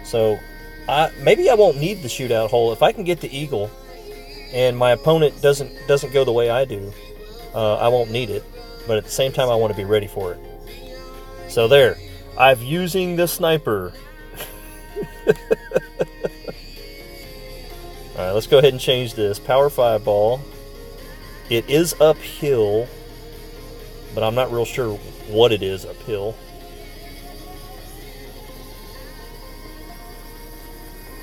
So maybe I won't need the shootout hole. If I can get the eagle and my opponent doesn't go the way I do, I won't need it. But at the same time, I want to be ready for it. So there, I'm using the sniper. Alright, let's go ahead and change this. Power 5 ball. It is uphill, but I'm not real sure what it is uphill.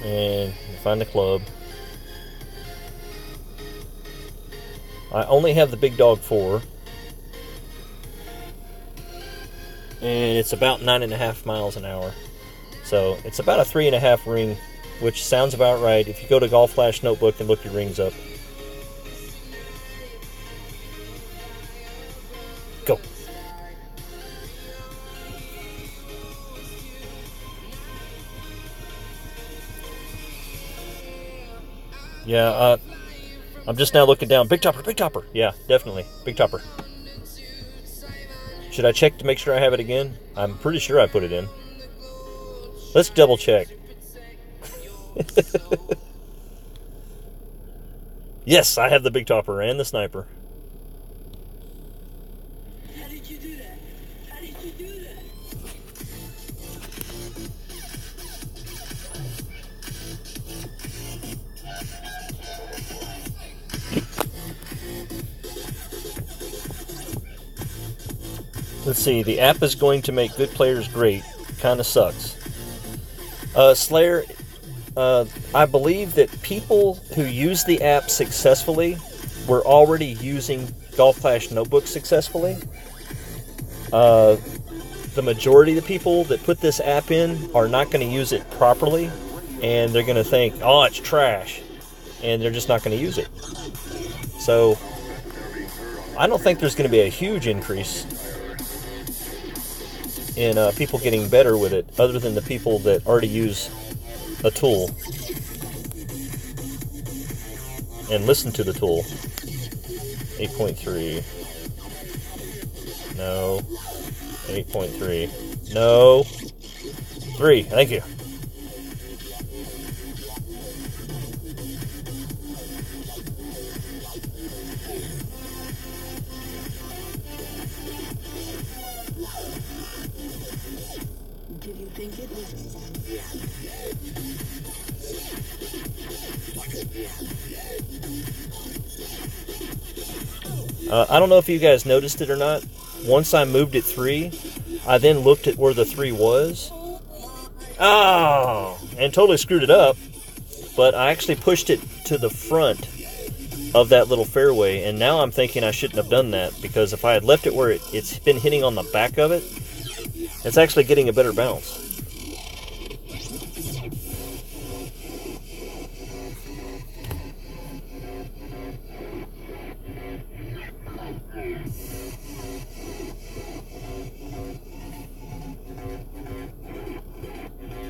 And find the club. I only have the big dog 4. And it's about 9.5 miles an hour. So it's about a 3.5 ring, which sounds about right if you go to Golf Flash Notebook and look your rings up. Go. Yeah, I'm just now looking down. Big topper, big topper. Yeah, definitely. Big topper. Should I check to make sure I have it again? I'm pretty sure I put it in. Let's double check. Yes, I have the big topper and the sniper. How did you do that? How did you do that? Let's see, the app is going to make good players great. Kind of sucks. Slayer, I believe that people who use the app successfully were already using Golf Flash Notebook successfully. The majority of the people that put this app in are not going to use it properly, and they're going to think, oh, it's trash, and they're just not going to use it. So, I don't think there's going to be a huge increase in people getting better with it, other than the people that already use a tool and listen to the tool. 8.3. No. 8.3. No. 3. Thank you. Did you think it was... I don't know if you guys noticed it or not. Once I moved it 3, I then looked at where the 3 was. Oh! And totally screwed it up. But I actually pushed it to the front of that little fairway, and now I'm thinking I shouldn't have done that, because if I had left it where it's been hitting on the back of it, it's actually getting a better bounce.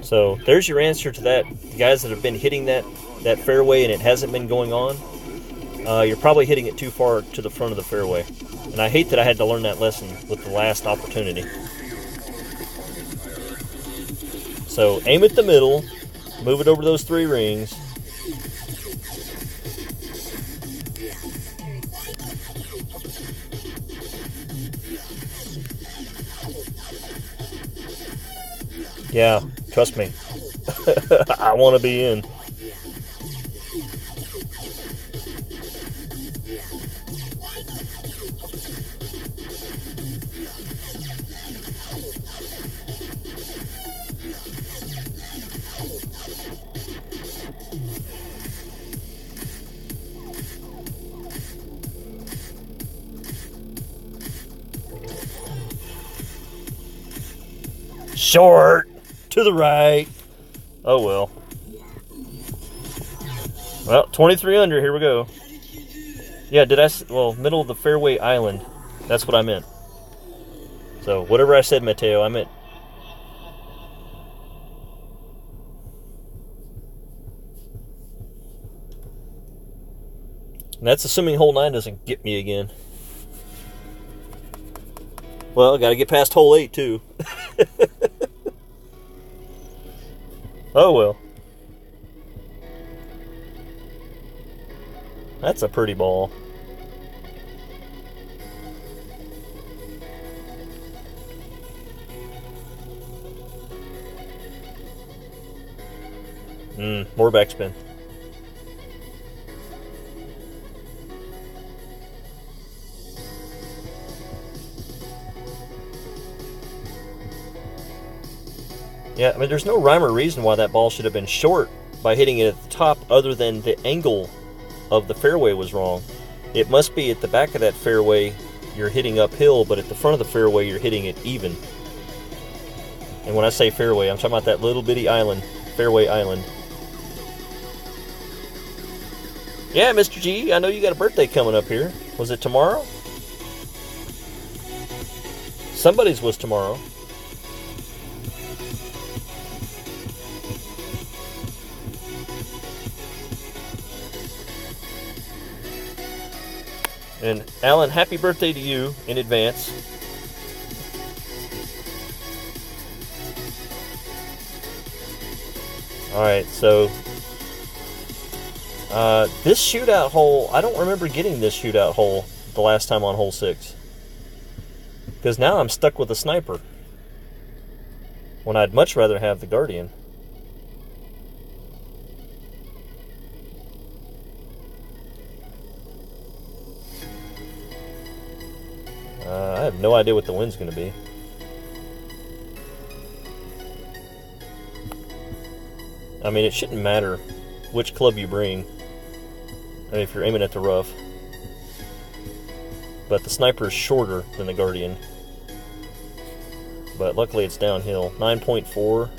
So there's your answer to that. The guys that have been hitting that fairway and it hasn't been going on, you're probably hitting it too far to the front of the fairway. And I hate that I had to learn that lesson with the last opportunity. So aim at the middle, move it over those 3 rings. Yeah, trust me. I want to be in. Short. To the right. Oh, well. Well, 23 under. Here we go. Yeah, well, middle of the fairway island. That's what I meant. So, whatever I said, Mateo, I meant. And that's assuming hole 9 doesn't get me again. Well, got to get past hole 8, too. Oh, well. That's a pretty ball. More backspin. Yeah, I mean, there's no rhyme or reason why that ball should have been short by hitting it at the top other than the angle of the fairway was wrong. It must be at the back of that fairway you're hitting uphill, but at the front of the fairway you're hitting it even. And when I say fairway, I'm talking about that little bitty island, fairway island. Yeah, Mr. G, I know you got a birthday coming up here. Was it tomorrow? Somebody's was tomorrow. And Alan, happy birthday to you in advance. Alright, so this shootout hole, I don't remember getting this shootout hole the last time on hole 6. Because now I'm stuck with a sniper. When I'd much rather have the Guardian. I have no idea what the wind's going to be. I mean, it shouldn't matter which club you bring. I mean, if you're aiming at the rough. But the sniper is shorter than the Guardian. But luckily it's downhill. 9.4.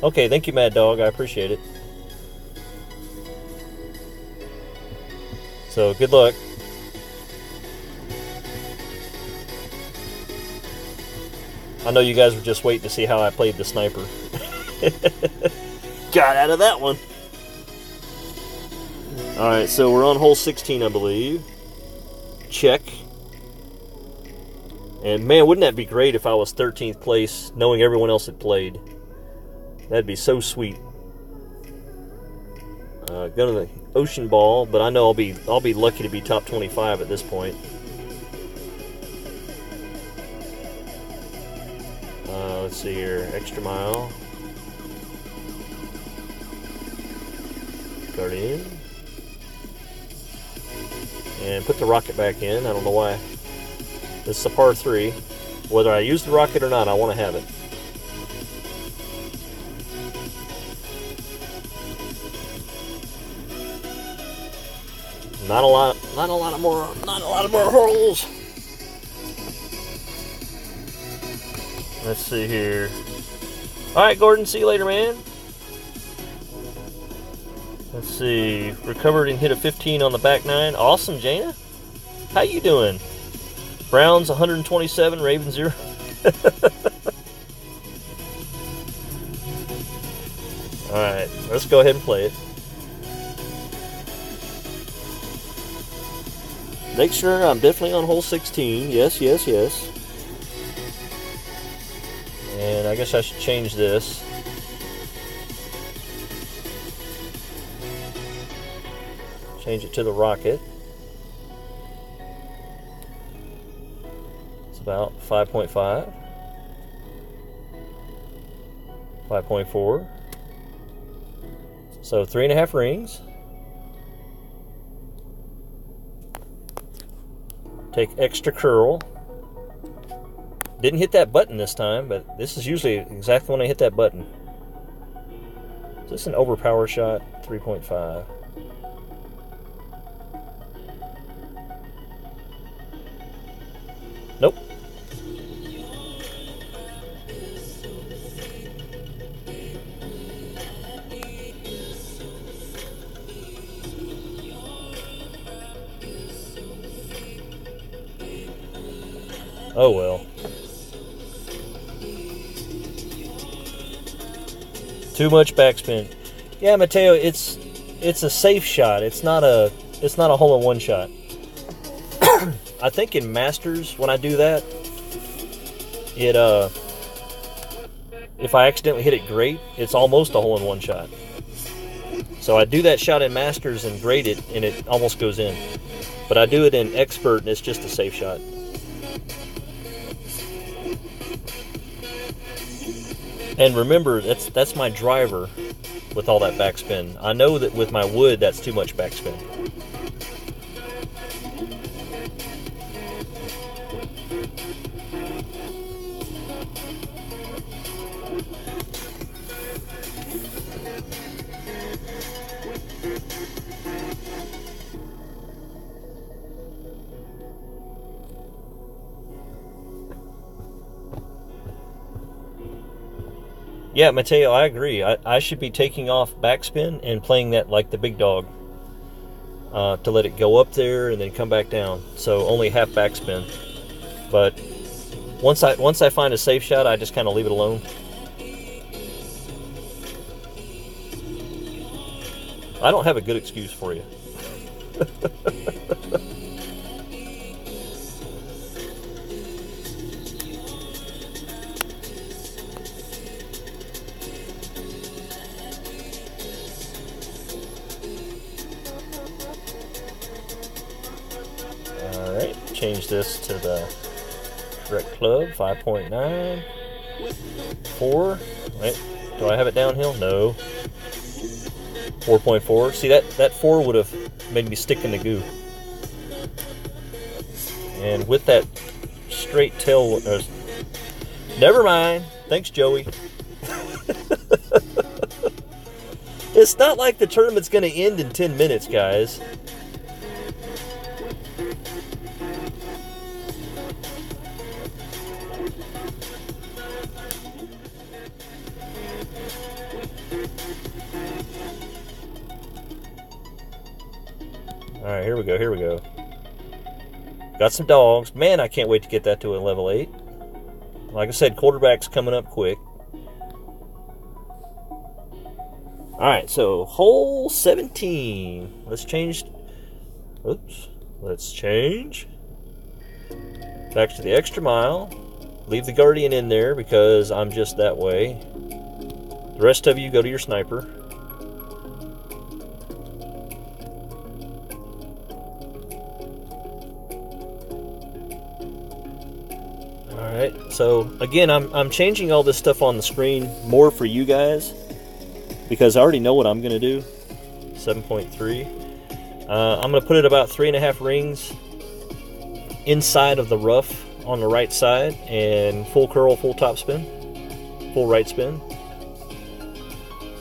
Okay, thank you, Mad Dog. I appreciate it. So, good luck. I know you guys were just waiting to see how I played the sniper. Got out of that one. Alright, so we're on hole 16, I believe. Check. And man, wouldn't that be great if I was 13th place, knowing everyone else had played. That'd be so sweet. Going to the ocean ball, but I know I'll be lucky to be top 25 at this point. Let's see here, extra mile. Guardian. And put the rocket back in. I don't know why. This is a par 3. Whether I use the rocket or not, I want to have it. Not a lot more holes. Let's see here. Alright, Gordon, see you later, man. Let's see. Recovered and hit a 15 on the back 9. Awesome, Jana. How you doing? Browns 127, Ravens 0. Alright, let's go ahead and play it. Make sure I'm definitely on hole 16. Yes, yes, yes. And I guess I should change this. Change it to the rocket. It's about 5.5. 5.4. So 3.5 rings. Take extra curl. Didn't hit that button this time, but this is usually exactly when I hit that button. Is this an overpower shot? 3.5. Nope. Oh well. Too much backspin. Yeah, Mateo, it's a safe shot. It's not a hole-in-one shot. I think in Masters when I do that, it if I accidentally hit it great, it's almost a hole-in-one shot. So I do that shot in Masters and grade it, and it almost goes in. But I do it in Expert, and it's just a safe shot. And remember, that's my driver with all that backspin. I know that with my wood, that's too much backspin. Yeah, Mateo, I agree. I should be taking off backspin and playing that like the big dog to let it go up there and then come back down. So only half backspin. But once I find a safe shot, I just kind of leave it alone. I don't have a good excuse for you. Alright, change this to the correct club, 5.9. 4. Wait, do I have it downhill? No. 4.4. See, that 4 would have made me stick in the goo. And with that straight tail, never mind. Thanks, Joey. It's not like the tournament's going to end in 10 minutes, guys. Alright, here we go, here we go. Got some dogs. Man, I can't wait to get that to a level 8. Like I said, quarterback's coming up quick. Alright, so hole 17. Let's change. Oops. Let's change. Back to the extra mile. Leave the Guardian in there because I'm just that way. The rest of you go to your sniper. Alright, so again, I'm changing all this stuff on the screen more for you guys because I already know what I'm going to do. 7.3. I'm going to put it about 3.5 rings inside of the rough on the right side and full curl, full top spin, full right spin.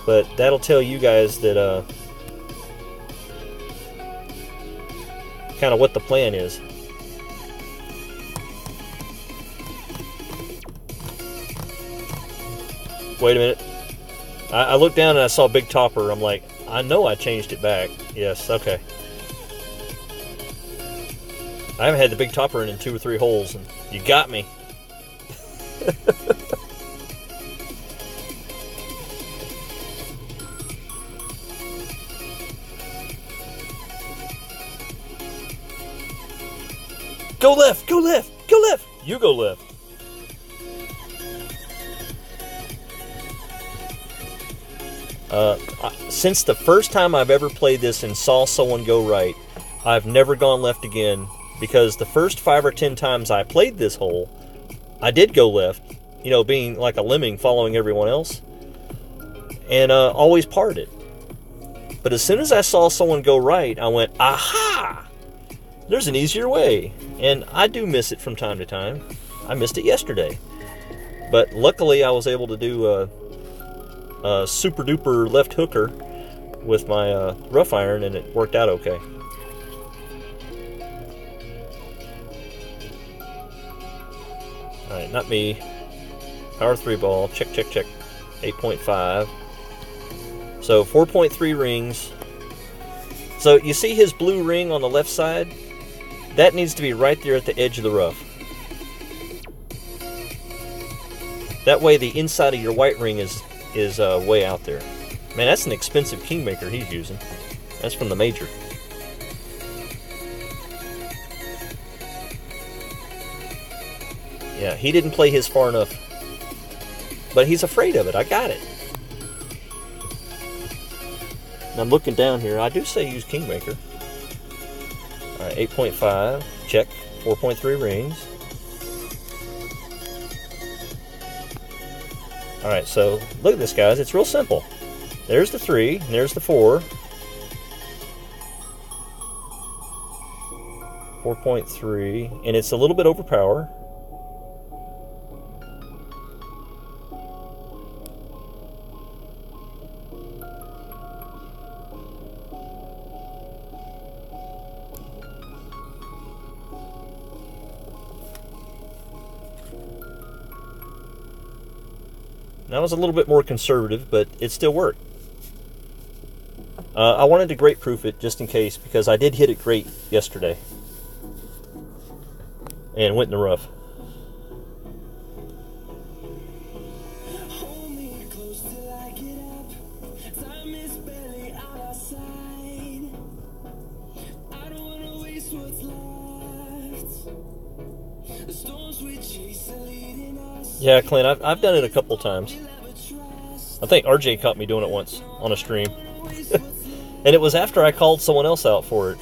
But that'll tell you guys that kind of what the plan is. Wait a minute. I looked down and I saw Big Topper. I'm like, I know I changed it back. Yes, okay. I haven't had the Big Topper in 2 or 3 holes, and you got me. Go left, go left, go left. You go left. Since the first time I've ever played this and saw someone go right, I've never gone left again, because the first 5 or 10 times I played this hole, I did go left, you know, being like a lemming following everyone else, and always parred it. But as soon as I saw someone go right, I went, aha! There's an easier way. And I do miss it from time to time. I missed it yesterday. But luckily I was able to do a super duper left hooker with my rough iron, and it worked out okay. Alright, not me. Power 3 ball. Check, check, check. 8.5. So 4.3 rings. So you see his blue ring on the left side? That needs to be right there at the edge of the rough. That way the inside of your white ring is way out there. Man, that's an expensive Kingmaker he's using. That's from the Major. Yeah, he didn't play his far enough. But he's afraid of it. I got it. And I'm looking down here. I do say use Kingmaker. Alright, 8.5. Check. 4.3 rings. Alright, so look at this, guys. It's real simple. There's the 3, and there's the 4. 4.3, and it's a little bit overpowered. That was a little bit more conservative, but it still worked. I wanted to great proof it just in case, because I did hit it great yesterday. And went in the rough. Yeah, Clint, I've done it a couple times. I think RJ caught me doing it once on a stream. And it was after I called someone else out for it.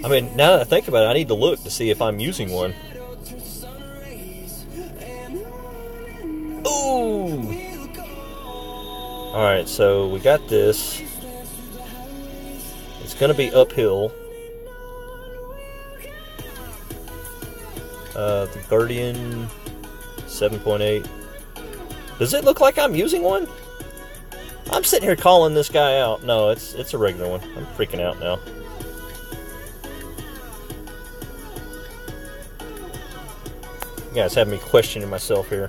I mean, now that I think about it, I need to look to see if I'm using one. Ooh! Alright, so we got this. It's going to be uphill. The Guardian 7.8. Does it look like I'm using one? I'm sitting here calling this guy out. No, it's a regular one. I'm freaking out now. You guys have me questioning myself here.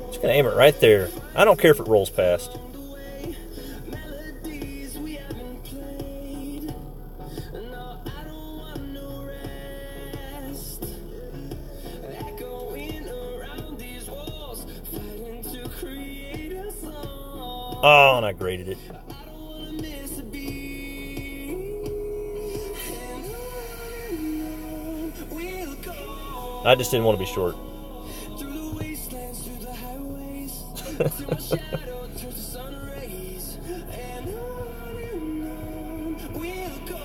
Just gonna aim it right there. I don't care if it rolls past. Oh, and I graded it. I just didn't want to be short.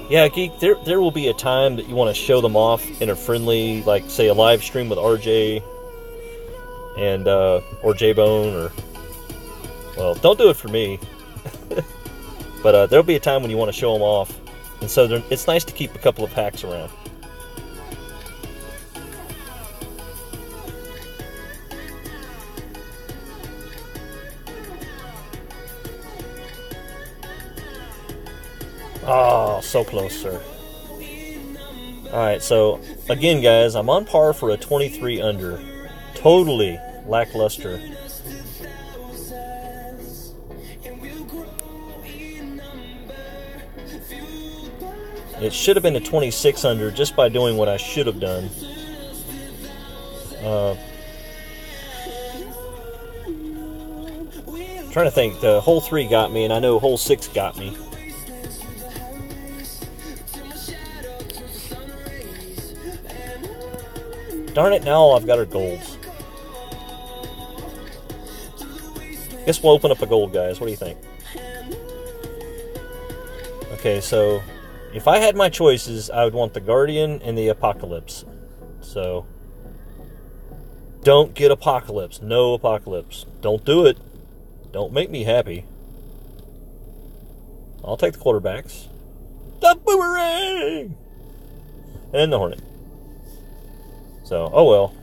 Yeah, Geek, there will be a time that you want to show them off in a friendly, like, say, a live stream with RJ and, or J-Bone, or, well, don't do it for me. But there'll be a time when you want to show them off. And so it's nice to keep a couple of packs around. Oh, so close, sir. Alright, so, again, guys, I'm on par for a 23 under. Totally lackluster. It should have been a 26 under just by doing what I should have done. Trying to think, the hole 3 got me, and I know hole 6 got me. Darn it, now all I've got are golds. Guess we'll open up a gold, guys. What do you think? Okay, so if I had my choices, I would want the Guardian and the Apocalypse. So, don't get Apocalypse. No Apocalypse. Don't do it. Don't make me happy. I'll take the quarterbacks. The Boomerang! And the Hornet. So, oh well.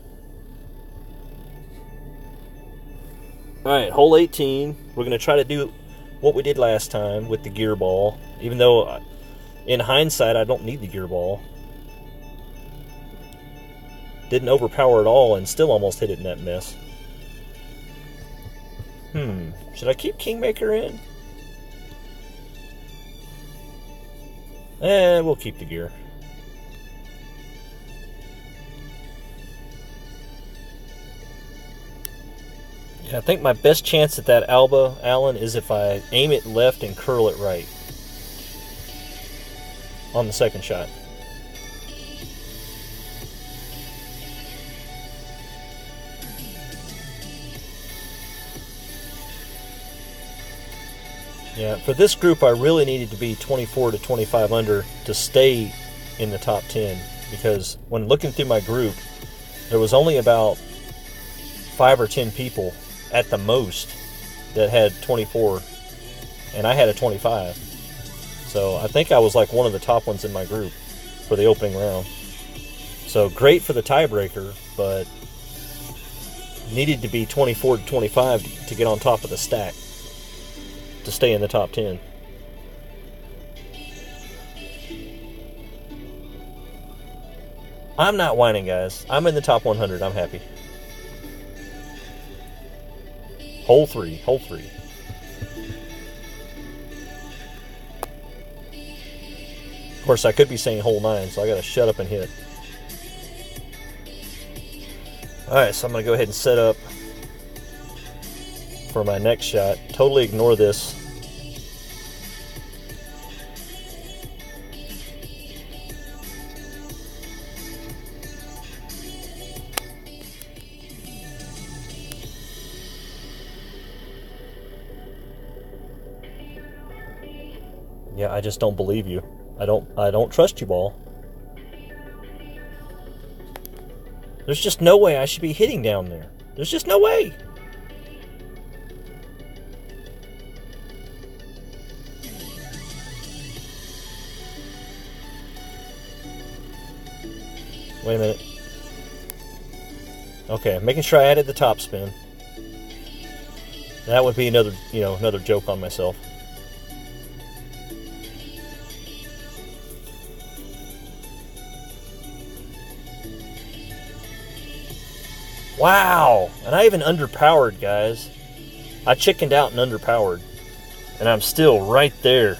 Alright, hole 18. We're going to try to do what we did last time with the gear ball. Even though, in hindsight, I don't need the gear ball. Didn't overpower at all and still almost hit it in that mess. Should I keep Kingmaker in? We'll keep the gear. Yeah, I think my best chance at that Alba, Alan, is if I aim it left and curl it right on the second shot. Yeah, for this group, I really needed to be 24 to 25 under to stay in the top 10, because when looking through my group, there was only about 5 or 10 people at the most that had 24, and I had a 25. So I think I was like one of the top ones in my group for the opening round. So great for the tiebreaker, but needed to be 24 to 25 to get on top of the stack to stay in the top 10. I'm not whining, guys. I'm in the top 100. I'm happy. Hole 3. Hole 3. Of course, I could be saying hole 9, so I gotta shut up and hit. Alright, so I'm gonna go ahead and set up for my next shot. Totally ignore this. Yeah, I just don't believe you. I don't trust you, ball. There's just no way I should be hitting down there. There's just no way. Wait a minute. Okay, making sure I added the top spin. That would be another, another joke on myself. Wow! And I even underpowered, guys. I chickened out and underpowered. And I'm still right there.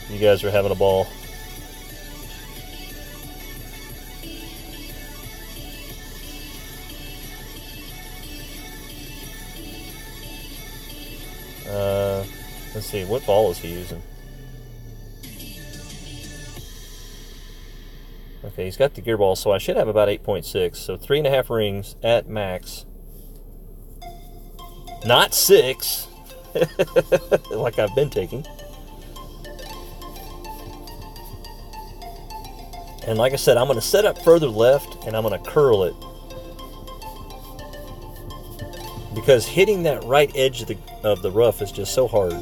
You guys are having a ball. Let's see, what ball is he using? Okay, he's got the gear ball, so I should have about 8.6. So 3.5 rings at max. Not 6, like I've been taking. And like I said, I'm going to set up further left, and I'm going to curl it. Because hitting that right edge of the rough is just so hard.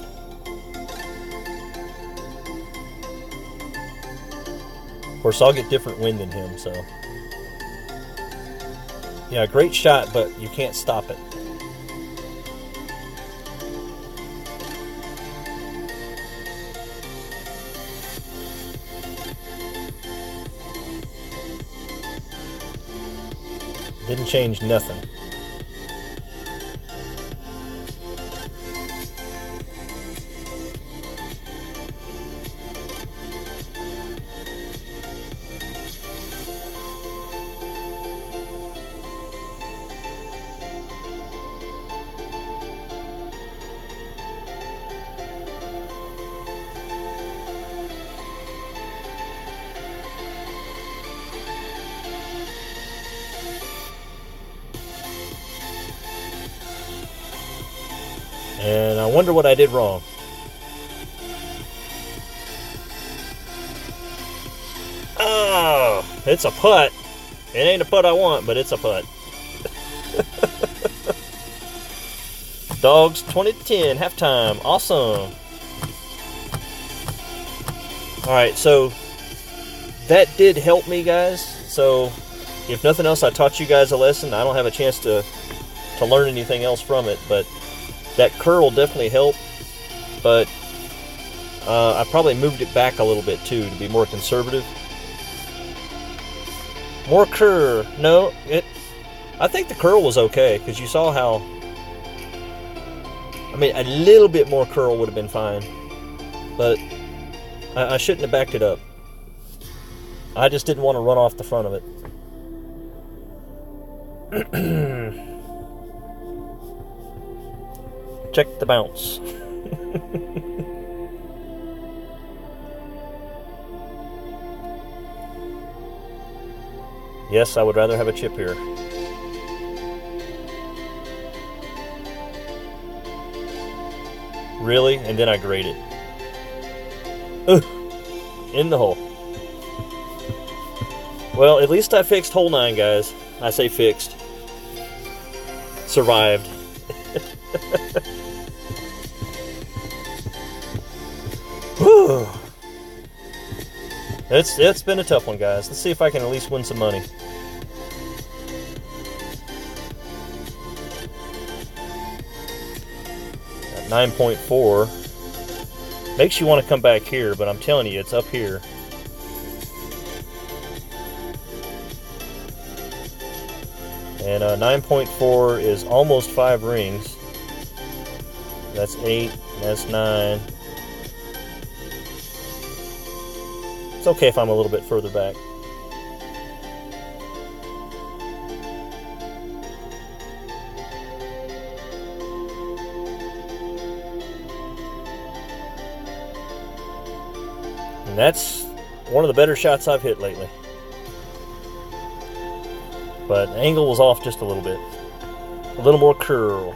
Of course, I'll get different wind than him, so. Yeah, great shot, but you can't stop it. Didn't change nothing. And I wonder what I did wrong. Oh, it's a putt. It ain't a putt I want, but it's a putt. Dogs 20-10, halftime. Awesome. Alright, so that did help me, guys. So if nothing else, I taught you guys a lesson. I don't have a chance to learn anything else from it, but that curl definitely helped. But I probably moved it back a little bit too to be more conservative. More curl. No, I think the curl was okay, because you saw how I mean, a little bit more curl would have been fine, but I shouldn't have backed it up. I just didn't want to run off the front of it. Check the bounce. Yes, I would rather have a chip here. Really? And then I grate it. Ugh. In the hole. Well, at least I fixed hole 9, guys. I say fixed. Survived. Whew. It's been a tough one, guys. Let's see if I can at least win some money. At 9.4. Makes you want to come back here, but I'm telling you, it's up here. And 9.4 is almost 5 rings. That's 8, that's 9. It's okay if I'm a little bit further back. And that's one of the better shots I've hit lately. But angle was off just a little bit. A little more curl.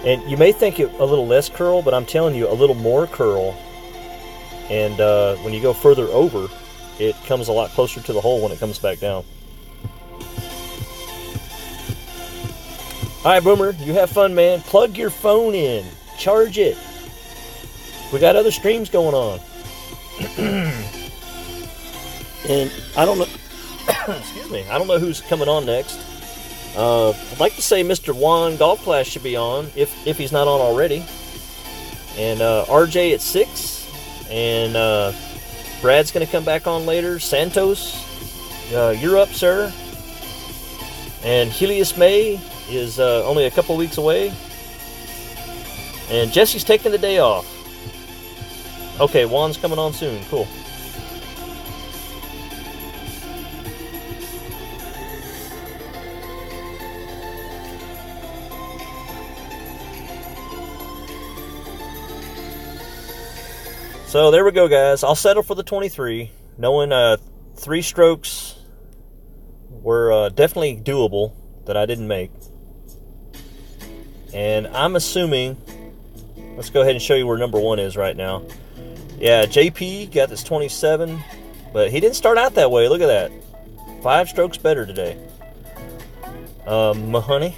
And you may think it a little less curl, but I'm telling you, a little more curl. And when you go further over, it comes a lot closer to the hole when it comes back down. Alright, Boomer, you have fun, man. Plug your phone in. Charge it. We got other streams going on. And I don't know... excuse me. I don't know who's coming on next. I'd like to say Mr. Juan Golf Class should be on, if he's not on already. And RJ at 6. And Brad's going to come back on later. Santos, you're up, sir. And Helios May is only a couple weeks away. And Jesse's taking the day off. Okay, Juan's coming on soon. Cool. So there we go, guys. I'll settle for the 23, knowing 3 strokes were definitely doable that I didn't make. And I'm assuming, let's go ahead and show you where number 1 is right now. Yeah, JP got this 27, but he didn't start out that way. Look at that. 5 strokes better today. Mahoney,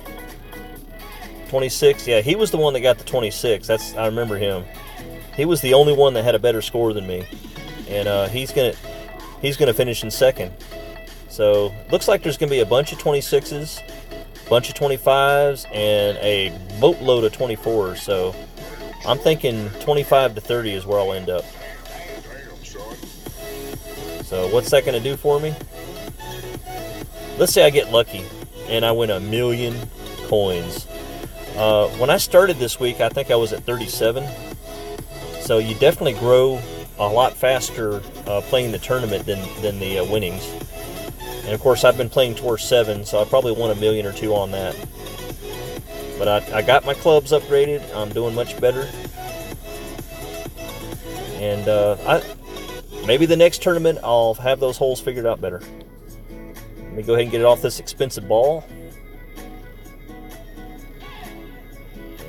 26. Yeah, he was the one that got the 26. I remember him. He was the only one that had a better score than me, and he's gonna finish in second. So looks like there's gonna be a bunch of 26s, bunch of 25s, and a boatload of 24s. So I'm thinking 25 to 30 is where I'll end up. So what's that gonna do for me? Let's say I get lucky and I win 1,000,000 coins. When I started this week, I think I was at 37. So you definitely grow a lot faster playing the tournament than the winnings. And of course, I've been playing Tour 7, so I probably won 1,000,000 or 2 on that. But I got my clubs upgraded. I'm doing much better. And maybe the next tournament I'll have those holes figured out better. Let me go ahead and get it off this expensive ball.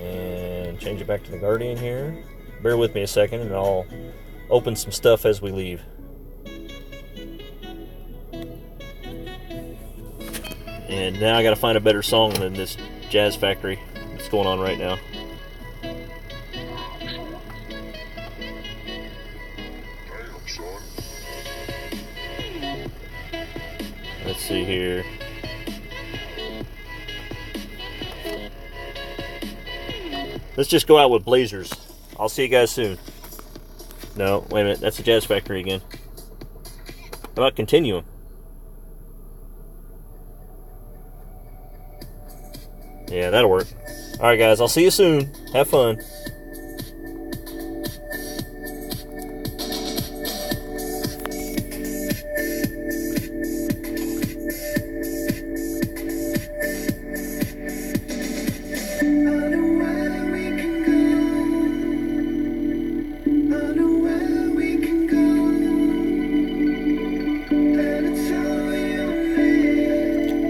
And change it back to the Guardian here. Bear with me a second, and I'll open some stuff as we leave. And now I gotta find a better song than this Jazz Factory that's going on right now. Let's see here. Let's just go out with Blazers. I'll see you guys soon. No, wait a minute. That's the Jazz Factory again. How about Continuum? Yeah, that'll work. All right, guys. I'll see you soon. Have fun.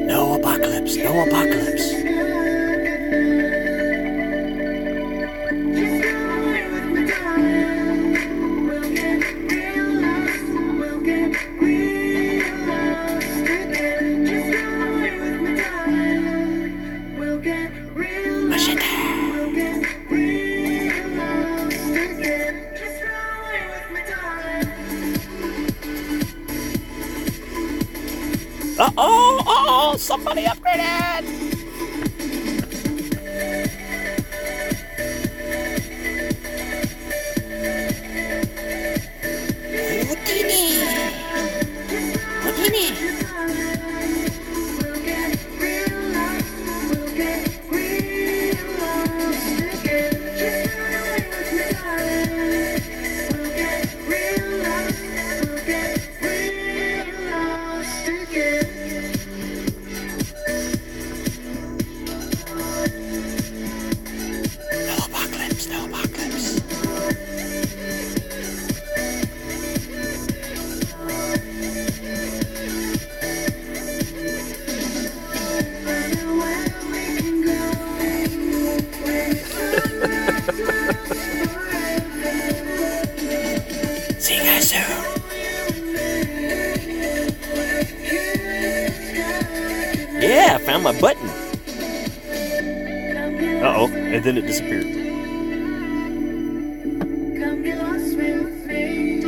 No apocalypse. No apocalypse. Uh-oh! Somebody upgraded! No apocalypse. See you guys soon. Yeah, I found my button. Uh-oh, and then it disappeared. Come get lost with me.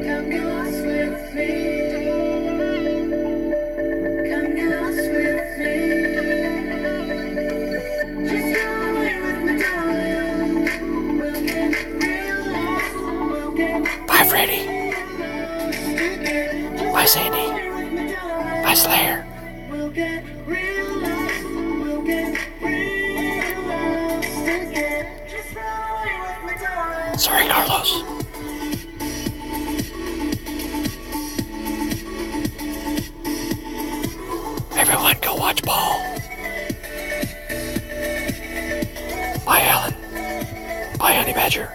Come get lost with me. Come get lost with me. Just go away with me, darling. We'll get real lost. We'll get Bye, Freddy. Bye, Sandy. Bye, Slayer. We'll get real lost. We'll get real lost again. Just go away with me, darling. Sorry, Carlos. Everyone go watch ball. Bye, Alan. Bye, Honey Badger.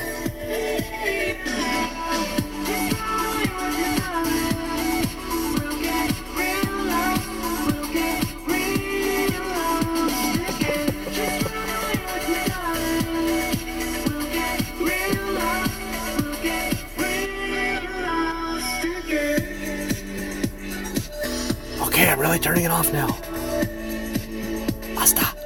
Okay, I'm really turning it off now. Basta.